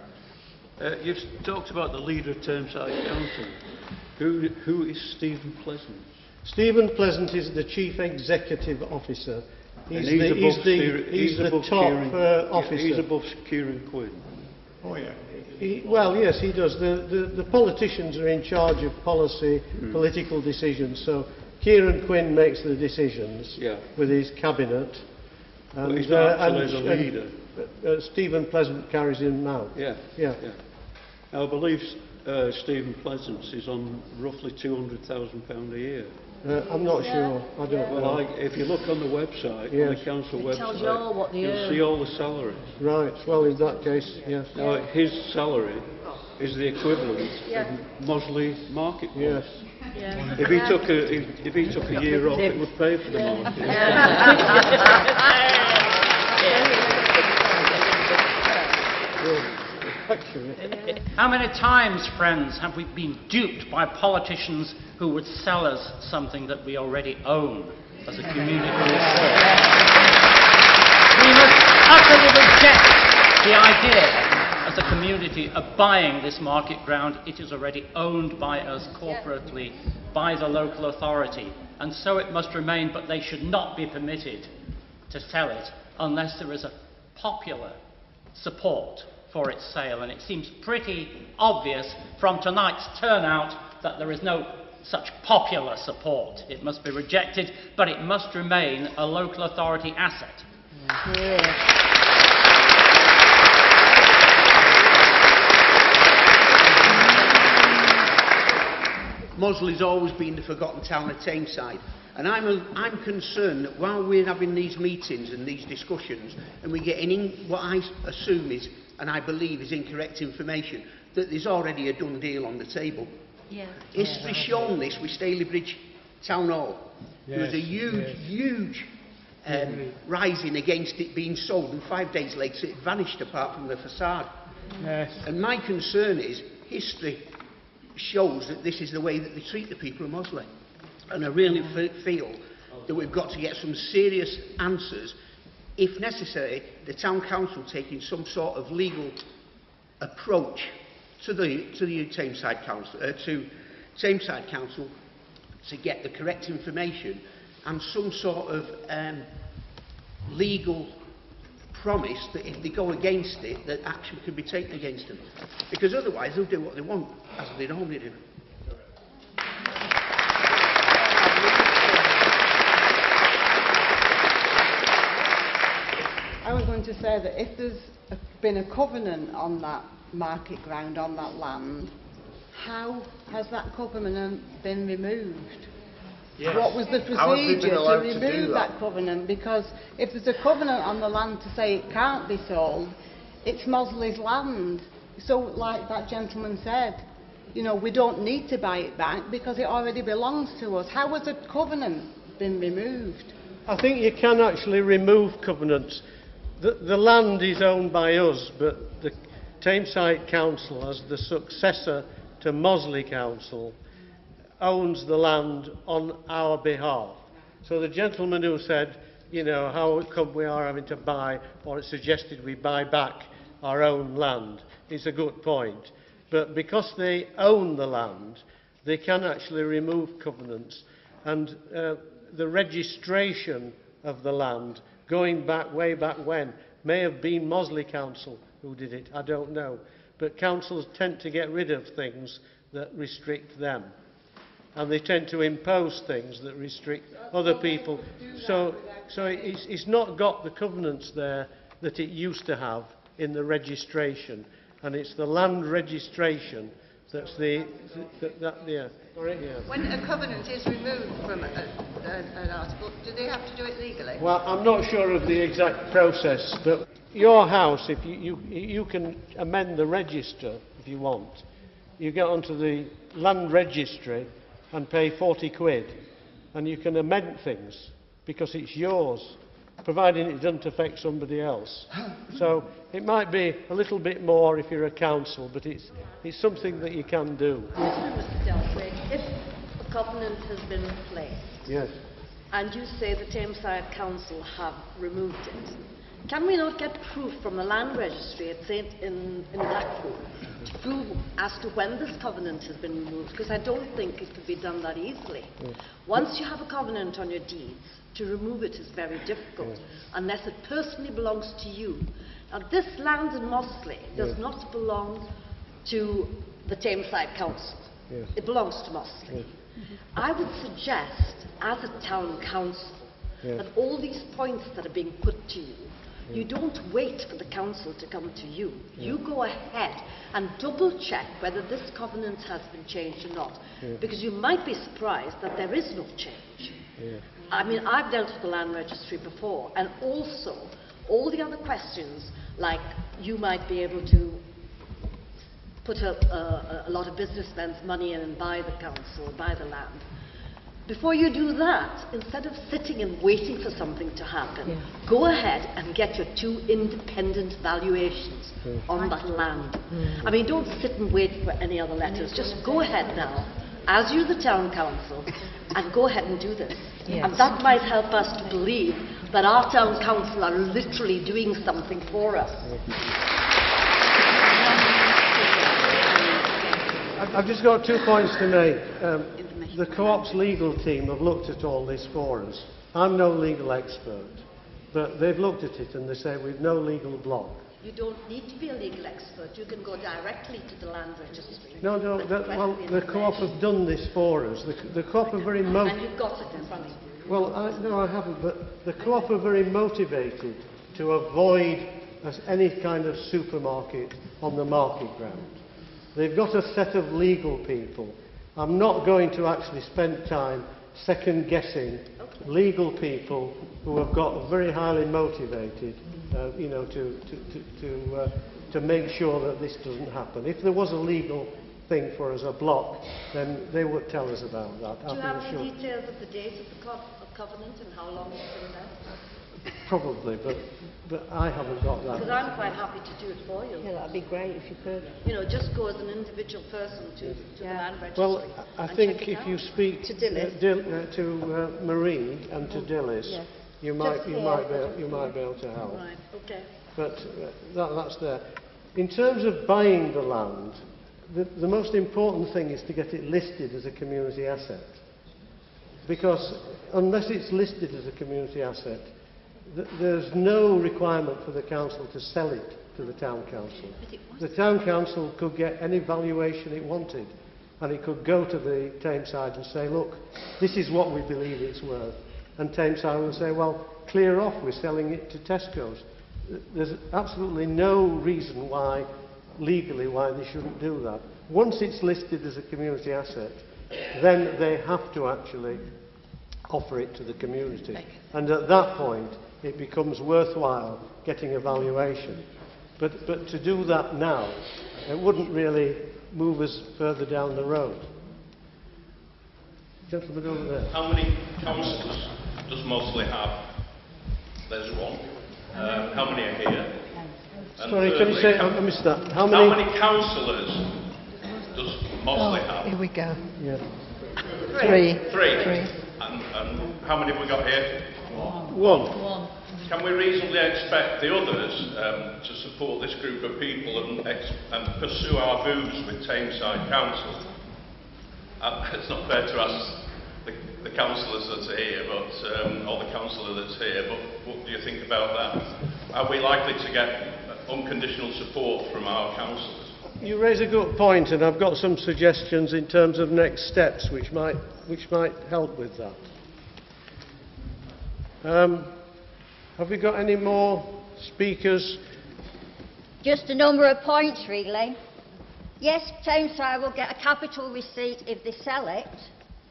You've talked about the leader of Tameside Council. Who is Stephen Pleasant? Stephen Pleasant is the Chief Executive Officer. He's the top officer. He's above Kieran Quinn. Oh yeah. Yes, he does. The politicians are in charge of policy, political decisions. So Kieran Quinn makes the decisions with his cabinet. But he's not actually the leader. Stephen Pleasant carries him out. Yeah. Now, I believe Stephen Pleasant is on roughly £200,000 a year. I'm not sure. I don't know. Well, if you look on the website, on the council website, tells you all what they you'll see all the salaries. Right. Well, in that case, yes. Now, his salary is the equivalent of Mossley Market. Yes. Yeah. If he took a year off, it would pay for the market. How many times, friends, have we been duped by politicians who would sell us something that we already own as a community? We must utterly reject the idea as a community of buying this market ground. It is already owned by us corporately, by the local authority, and so it must remain, but they should not be permitted to sell it unless there is a popular support for its sale. And it seems pretty obvious from tonight's turnout that there is no such popular support. It must be rejected, but it must remain a local authority asset. Mossley's always been the forgotten town of Tameside. And I'm concerned that while we're having these meetings and these discussions, and we're getting what I assume is, and I believe is incorrect information, that there's already a done deal on the table. History shown this with Stalybridge Town Hall. There was a huge rising against it being sold, and 5 days later it vanished apart from the facade. And my concern is, history shows that this is the way that they treat the people of Mossley. And I really feel that we've got to get some serious answers. If necessary, the town council taking some sort of legal approach to the Tameside Council, to get the correct information and some sort of legal promise that if they go against it, that action can be taken against them. Because otherwise they'll do what they want, as they normally do. I was going to say that if there's been a covenant on that market ground, on that land, how has that covenant been removed? Yes. What was the How have they been procedure to allowed to remove do that that? covenant? Because if there's a covenant on the land to say it can't be sold, it's Mossley's land. So, like that gentleman said, you know, we don't need to buy it back because it already belongs to us. How has a covenant been removed? I think you can actually remove covenants. The land is owned by us, but the Tameside Council, as the successor to Mossley Council, owns the land on our behalf. So the gentleman who said, you know, how come we are having to buy, or it suggested we buy back our own land, is a good point. But because they own the land, they can actually remove covenants. And the registration of the land, going back, way back when, may have been Mossley Council who did it, I don't know. But councils tend to get rid of things that restrict them. And they tend to impose things that restrict other people. So it's not got the covenants there that it used to have in the registration. And it's the land registration that's the... When a covenant is removed from an article, do they have to do it legally? Well, I'm not sure of the exact process, but your house, if you can amend the register if you want. You get onto the land registry and pay 40 quid, and you can amend things because it's yours, providing it doesn't affect somebody else. So it might be a little bit more if you're a council, but it's something that you can do. Mr. Delfrey, if a covenant has been placed, Yes. and you say the Tameside Council have removed it, can we not get proof from the land registry at in Blackpool to prove as to when this covenant has been removed? Because I don't think it could be done that easily. Once you have a covenant on your deeds, to remove it is very difficult, unless it personally belongs to you. Now, this land in Mossley does not belong to the Tameside Council. It belongs to Mossley. I would suggest, as a town council, that all these points that are being put to you, you don't wait for the council to come to you. You go ahead and double check whether this covenant has been changed or not. Because you might be surprised that there is no change. I mean, I've dealt with the land registry before, and also all the other questions, like you might be able to put a lot of businessmen's money in and buy the council, buy the land. Before you do that, instead of sitting and waiting for something to happen, go ahead and get your 2 independent valuations on that land. I mean, don't sit and wait for any other letters. Just go ahead now, as you the town council, and go ahead and do this. And that might help us to believe that our town council are literally doing something for us. I've just got 2 points to make. The Co-op's legal team have looked at all this for us. I'm no legal expert, but they've looked at it and they say we've no legal block. You don't need to be a legal expert. You can go directly to the land registry. No, well, the Co-op have done this for us. The Co-op are very And you've got it in front of you. Well, no, I haven't, but the Co-op are very motivated to avoid any kind of supermarket on the market ground. They've got a set of legal people. I'm not going to actually spend time second-guessing legal people who have got very highly motivated, you know, to make sure that this doesn't happen. If there was a legal thing for us, a block, then they would tell us about that. Do you have the details of the date of the covenant and how long it's been there? Probably, but I haven't got that. Because I'm quite happy to do it for you. Yeah, that'd be great if you could. You know, just go as an individual person to the land registry. Well, I think if you speak to Dillis. To Marie and to Dillis, you might be able to help. Right. Okay. But that's there. In terms of buying the land, the most important thing is to get it listed as a community asset. Because unless it's listed as a community asset, there's no requirement for the council to sell it to the town council. The town council could get any valuation it wanted, and it could go to the Tameside and say, look, this is what we believe it's worth. And Tameside will say, well, clear off, we're selling it to Tesco's. There's absolutely no reason why, legally, why they shouldn't do that. Once it's listed as a community asset, then they have to actually offer it to the community. And at that point, it becomes worthwhile getting a valuation. But to do that now, it wouldn't really move us further down the road. Gentleman over there. How many councillors does Mossley have? There's one. How many are here? And Sorry, can you say, I missed that. How How many councillors does Mossley have? Here we go. Yeah. Three. And how many have we got here? One. Can we reasonably expect the others to support this group of people and pursue our views with Tameside Council? It's not fair to ask the councillors that are here, or the councillor that's here, but what do you think about that? Are we likely to get unconditional support from our councillors? You raise a good point, and I've got some suggestions in terms of next steps which might help with that. Have we got any more speakers? Just a number of points, really. Yes, Tameside will get a capital receipt if they sell it,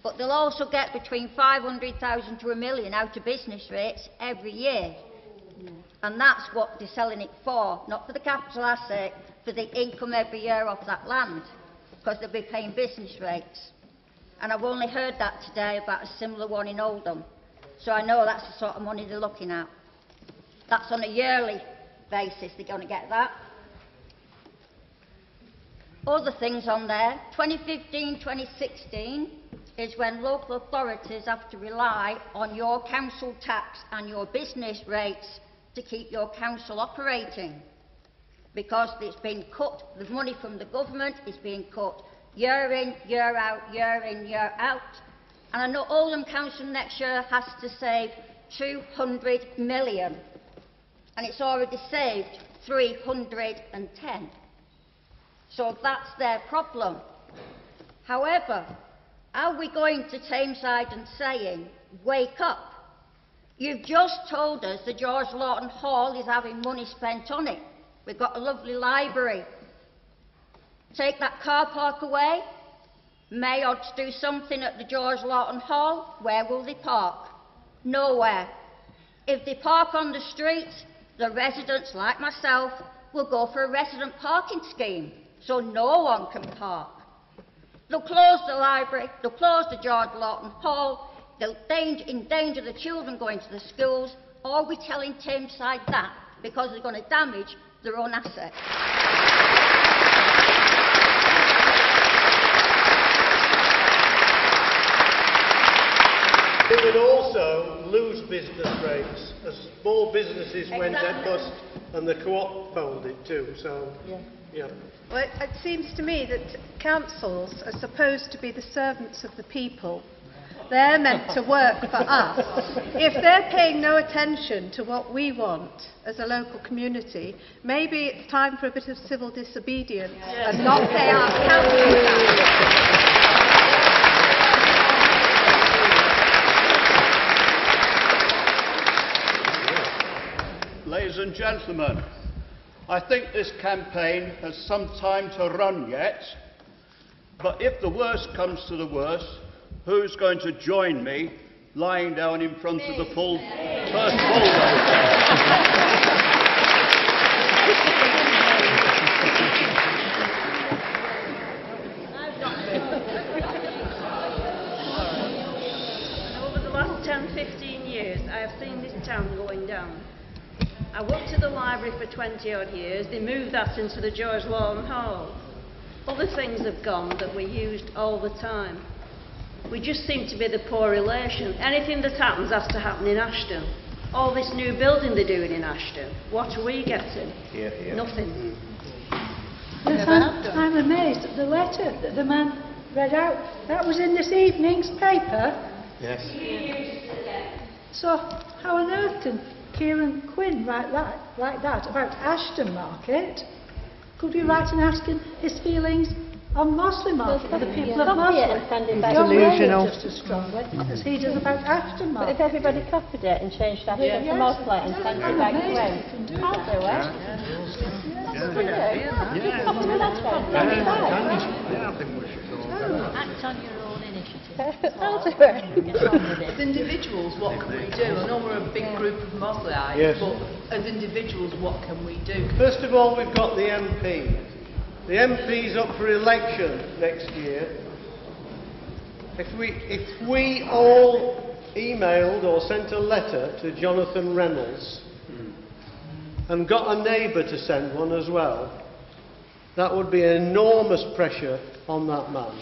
but they'll also get between 500,000 to £1 million out of business rates every year. And that's what they're selling it for, not for the capital asset, for the income every year off that land, because they'll be paying business rates. And I've only heard that today about a similar one in Oldham. So I know that's the sort of money they're looking at. That's on a yearly basis, they're going to get that. Other things on there, 2015-2016 is when local authorities have to rely on your council tax and your business rates to keep your council operating. Because it's been cut, the money from the government is being cut year in, year out, year in, year out. And I know Oldham Council next year has to save 200 million. And it's already saved 310. So that's their problem. However, are we going to Tameside and saying, wake up? You've just told us the George Lawton Hall is having money spent on it. We've got a lovely library. Take that car park away. Mayor to do something at the George Lawton Hall. Where will they park? Nowhere. If they park on the street, the residents, like myself, will go for a resident parking scheme, so no one can park. They'll close the library, they'll close the George Lawton Hall, they'll endanger the children going to the schools, or are we telling Tameside that because they're going to damage their own assets? It would also lose business rates as more businesses went at bust and the co-op folded too. So, yeah. Well, it seems to me that councils are supposed to be the servants of the people. They're meant to work for us. If they're paying no attention to what we want as a local community, maybe it's time for a bit of civil disobedience and not pay our council tax. Ladies and gentlemen, I think this campaign has some time to run yet, but if the worst comes to the worst, who's going to join me lying down in front of the first bulldozer? Over the last 10, 15 years, I have seen this town going down. I worked at the library for 20 odd years. They moved that into the George Lawton Hall. Other things have gone that we used all the time. We just seem to be the poor relation. Anything that happens has to happen in Ashton. All this new building they're doing in Ashton, what are we getting? Nothing. Yes, I'm amazed at the letter that the man read out. That was in this evening's paper. Yes. So how on earth can Kieran Quinn write like that about Ashton Market? Could we write and ask him his feelings on Mossley Market for the people of Mossley? Don't read it just as strongly as he does about Ashton Market. But if everybody copied it and changed Ashton to Mossley and sent it back to him, I'll do it. Act on your own initiative. I'll do it. As individuals, what can we do? I know we're a big group of Mossleyites, Yes. but as individuals, what can we do? First of all, we've got the MP. The MP's up for election next year. If we all emailed or sent a letter to Jonathan Reynolds and got a neighbour to send one as well, that would be enormous pressure on that man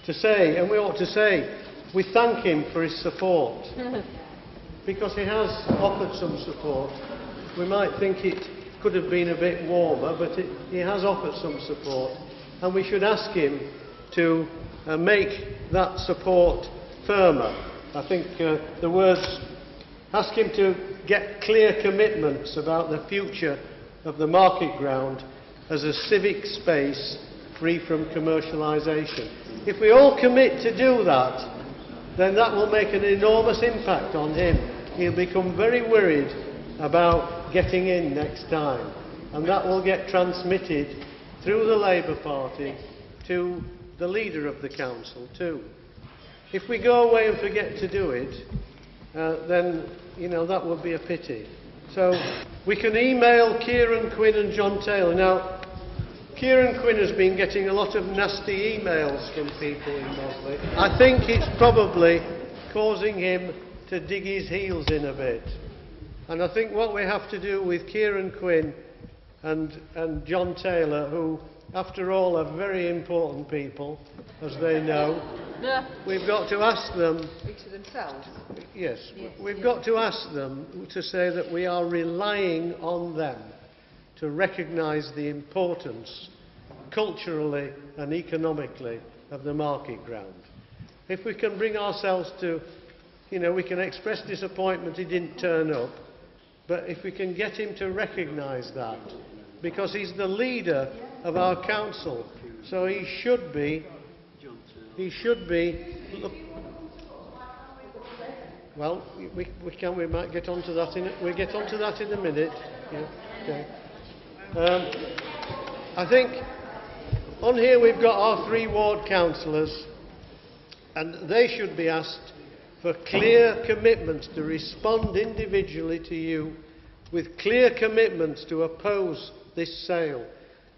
to say, and we ought to say, we thank him for his support, because he has offered some support. We might think it could have been a bit warmer, but he has offered some support, and we should ask him to make that support firmer. I think the words, ask him to get clear commitments about the future of the market ground as a civic space free from commercialisation. If we all commit to do that, then that will make an enormous impact on him. He'll become very worried about getting in next time, and that will get transmitted through the Labour Party to the leader of the council too. If we go away and forget to do it, then that would be a pity. So we can email Kieran Quinn and John Taylor. Now, Kieran Quinn has been getting a lot of nasty emails from people in Mossley. I think it's probably causing him to dig his heels in a bit. And I think what we have to do with Kieran Quinn and John Taylor, who, after all, are very important people, as they know, we've got to ask them... Speak to themselves. Yes, we've got to ask them to say that we are relying on them to recognise the importance, culturally and economically, of the market ground. If we can bring ourselves to, we can express disappointment he didn't turn up, but if we can get him to recognise that, because he's the leader of our council, so he should be, look, well, we might get onto that we'll get onto that in a minute. Yeah, okay. I think on here we've got our 3 ward councillors, and they should be asked for clear commitments to respond individually to you with clear commitments to oppose this sale.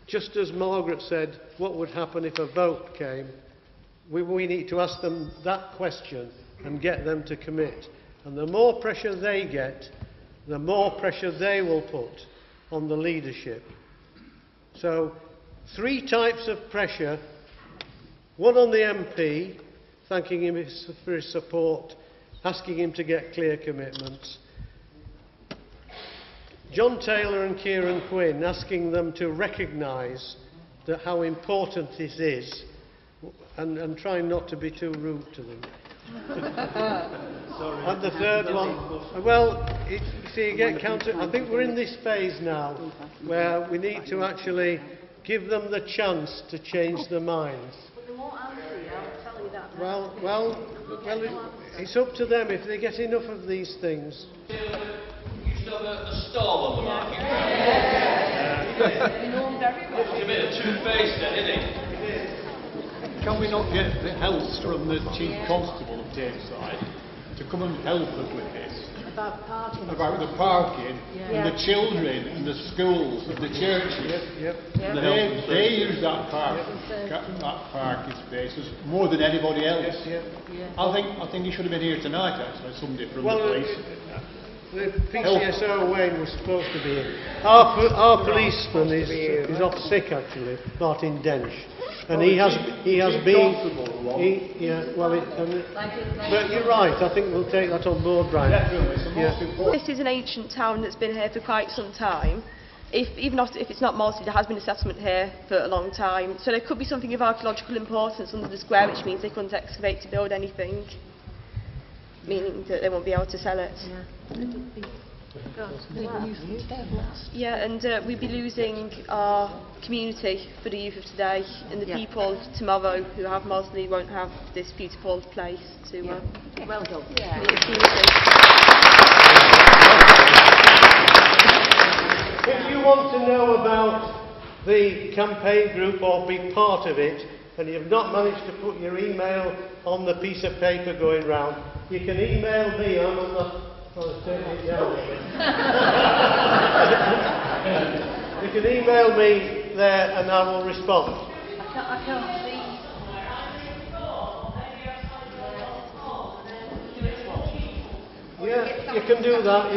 Just as Margaret said, what would happen if a vote came? We need to ask them that question and get them to commit. And the more pressure they get, the more pressure they will put on the leadership. So, 3 types of pressure. One on the MP, thanking him for his support, asking him to get clear commitments. John Taylor and Kieran Quinn, asking them to recognise that how important this is, and trying not to be too rude to them. And the third one, well, you see, you get counter. I think we're in this phase now where we need to actually give them the chance to change their minds. But they won't answer you, I'll tell you that now. Well, it's up to them if they get enough of these things. You used to have a stall on the market. You know him very well. He's a bit of two-faced then, isn't he? Can we not get the help from the Chief Constable of Tameside to come and help us with this? About parking. About the parking, Yeah. and the children, and the schools, and the churches. They use that parking spaces more than anybody else. I think he should have been here tonight, actually, somebody from the police. The PCSO Wayne was supposed to be in. Our policeman is off sick, actually, Martin Dench. And he has been. But you're right. I think we'll take that on board, Brian. This is an ancient town that's been here for quite some time. If it's not Mossley, there has been a settlement here for a long time. So there could be something of archaeological importance under the square, which means they couldn't excavate to build anything, meaning that they won't be able to sell it. Yeah, and we'd be losing our community for the youth of today, and the people tomorrow who have Mossley won't have this beautiful place to well done. If you want to know about the campaign group or be part of it, and you've not managed to put your email on the piece of paper going round, you can email me. I'm on the... You can email me there and I will respond. I can't see. Yeah, you can do that,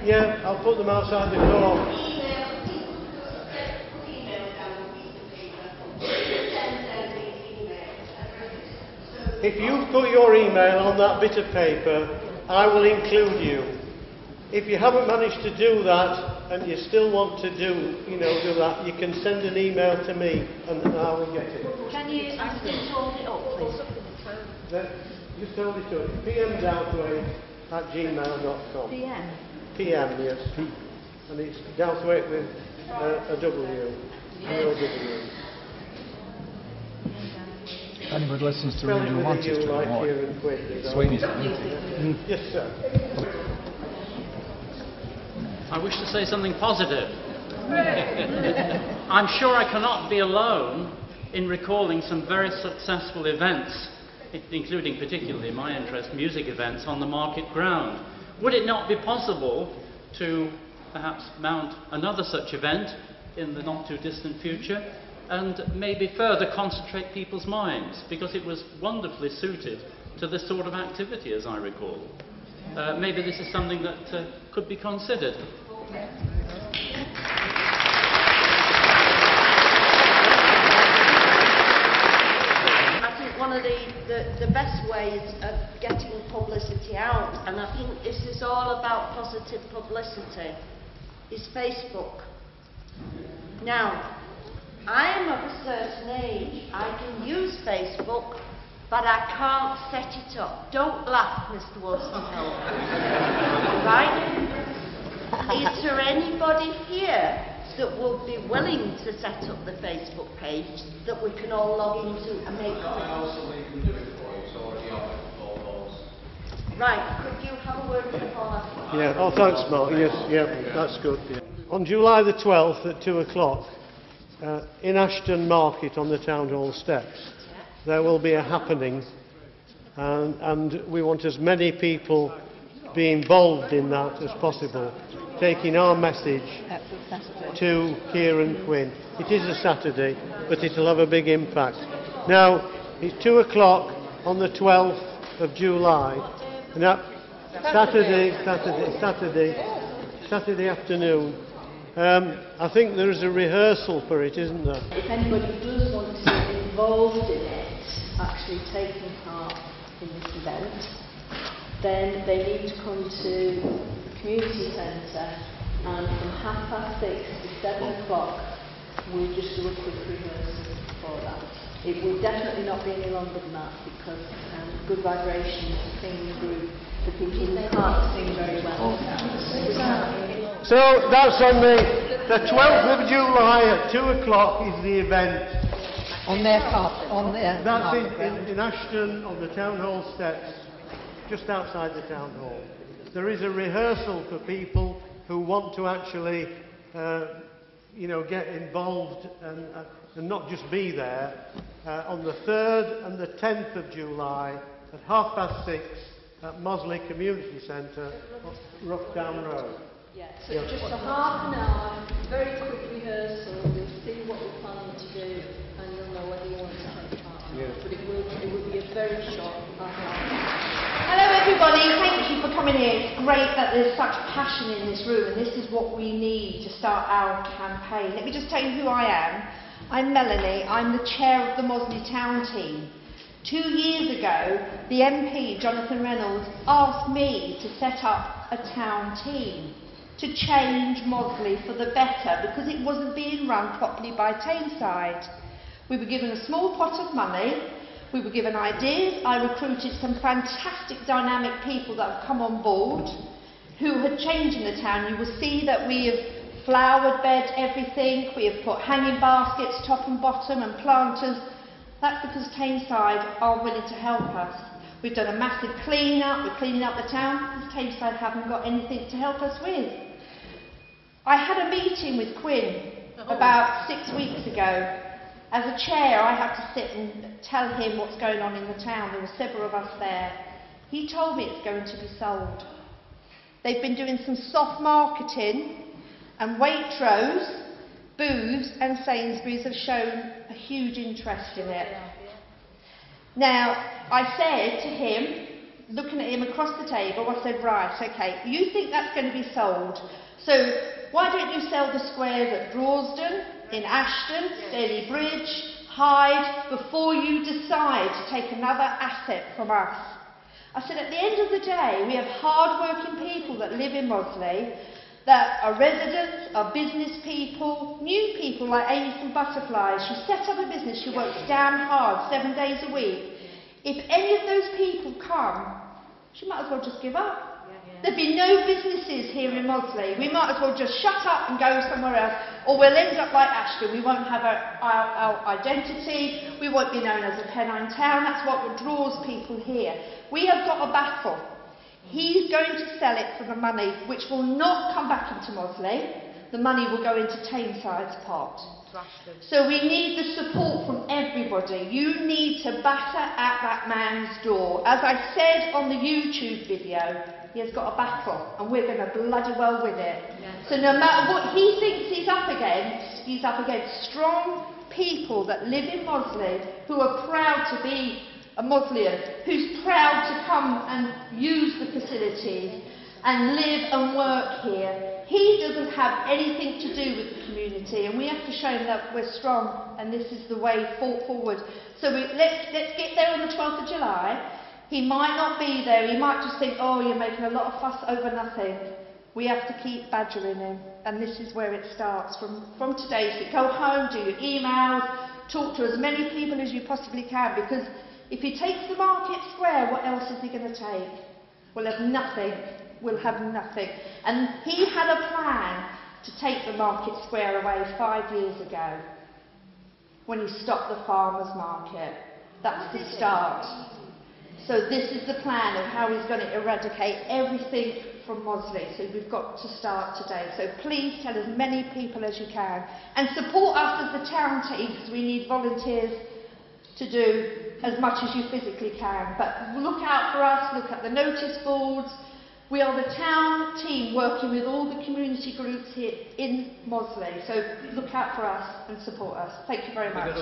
yeah, I'll put them outside the door. If you put your email on that bit of paper, I will include you. If you haven't managed to do that and you still want to do that, you can send an email to me and I will get it. Can you ask him to hold it up, please? Just hold it up. pmdouthwaite@gmail.com. PM, yes. And it's Douthwaite with a W. W. If anybody listens to Radio Manchester in the morning, Sweeney's Yes, sir. I wish to say something positive. I'm sure I cannot be alone in recalling some very successful events, including particularly my interest, music events on the market ground. Would it not be possible to perhaps mount another such event in the not too distant future and maybe further concentrate people's minds, because it was wonderfully suited to this sort of activity, as I recall. Maybe this is something that could be considered. I think one of the best ways of getting publicity out, and I think this is all about positive publicity, is Facebook. Now, I am of a certain age. I can use Facebook, but I can't set it up. Don't laugh, Mr. Wollstonhill. Right? Is there anybody here that would be willing to set up the Facebook page that we can all log into and make Right, could you have a word with Paul? Yeah, oh thanks Mark, yes, yeah, that's good. Yeah. On July the 12th at 2 o'clock, in Ashton Market on the Town Hall steps, there will be a happening, and we want as many people be involved in that as possible, taking our message to Kieran Quinn. It is a Saturday, but it'll have a big impact. Now, it's 2 o'clock on the 12th of July. And that Saturday afternoon. I think there is a rehearsal for it, isn't there? If anybody does want to get involved in it, actually taking part in this event, then they need to come to the community centre, and from 6:30 to 7 o'clock we'll just do a quick rehearsal for that. It will definitely not be any longer than that, because Good Vibrations, the singing group, the people who can't sing very well. So that's on the 12th of July at 2 o'clock is the event. On their part, on their... That's in Ashton, on the Town Hall steps, just outside the Town Hall. There is a rehearsal for people who want to actually, get involved and not just be there, on the 3rd and the 10th of July at 6:30 at Mossley Community Centre, Roughdown Road. Yeah, so just a half an hour, very quick rehearsal, you'll see what we're planning to do, and you'll know whether you want to take part. Yeah. But it will be a very short half an hour. Hello everybody, thank you for coming here. It's great that there's such passion in this room, and this is what we need to start our campaign. Let me just tell you who I am. I'm Melanie, I'm the chair of the Mossley Town team. 2 years ago, the MP, Jonathan Reynolds, asked me to set up a town team to change Mossley for the better, because it wasn't being run properly by Tameside. We were given a small pot of money, we were given ideas. I recruited some fantastic dynamic people that have come on board who had changed in the town. You will see that we have flowered bed everything, we have put hanging baskets top and bottom and planters. That's because Tameside are willing to help us. We've done a massive clean-up, we're cleaning up the town, because Tameside haven't got anything to help us with. I had a meeting with Quinn about 6 weeks ago. As a chair, I had to sit and tell him what's going on in the town. There were several of us there. He told me it's going to be sold. They've been doing some soft marketing, and Waitrose, Booths and Sainsbury's have shown a huge interest in it. Now, I said to him, looking at him across the table, I said, right, okay, you think that's going to be sold, so why don't you sell the squares at Drorsden, in Ashton, Staley Bridge, Hyde, before you decide to take another asset from us? I said, at the end of the day, we have hard-working people that live in Mossley, that are residents, are business people, new people like Amy from Butterflies. She set up a business, she works damn hard, 7 days a week. If any of those people come, she might as well just give up. There'd be no businesses here in Mossley. We might as well just shut up and go somewhere else, or we'll end up like Ashton. We won't have our identity, we won't be known as a Pennine town. That's what draws people here. We have got a battle. He's going to sell it for the money, which will not come back into Mossley. The money will go into Tameside's pot. So we need the support from everybody. You need to batter at that man's door. As I said on the YouTube video, he has got a battle, and we're going to bloody well win it. So no matter what he thinks he's up against strong people that live in Mossley who are proud to be a Mosleyan, who's proud to come and use the facilities and live and work here. He doesn't have anything to do with the community, and we have to show him that we're strong and this is the way forward. So let's get there on the 12th of July. He might not be there, he might just think, oh, you're making a lot of fuss over nothing. We have to keep badgering him, and this is where it starts from today. So go home, do your emails, talk to as many people as you possibly can, because if he takes the market square, what else is he going to take? We'll have nothing. We'll have nothing. And he had a plan to take the market square away 5 years ago when he stopped the farmers' market. That's the start. So this is the plan of how he's going to eradicate everything from Mossley. So we've got to start today. So please tell as many people as you can. And support us as the town team, because we need volunteers to do as much as you physically can. But look out for us, look at the notice boards. We are the town team working with all the community groups here in Mossley. So look out for us and support us. Thank you very much.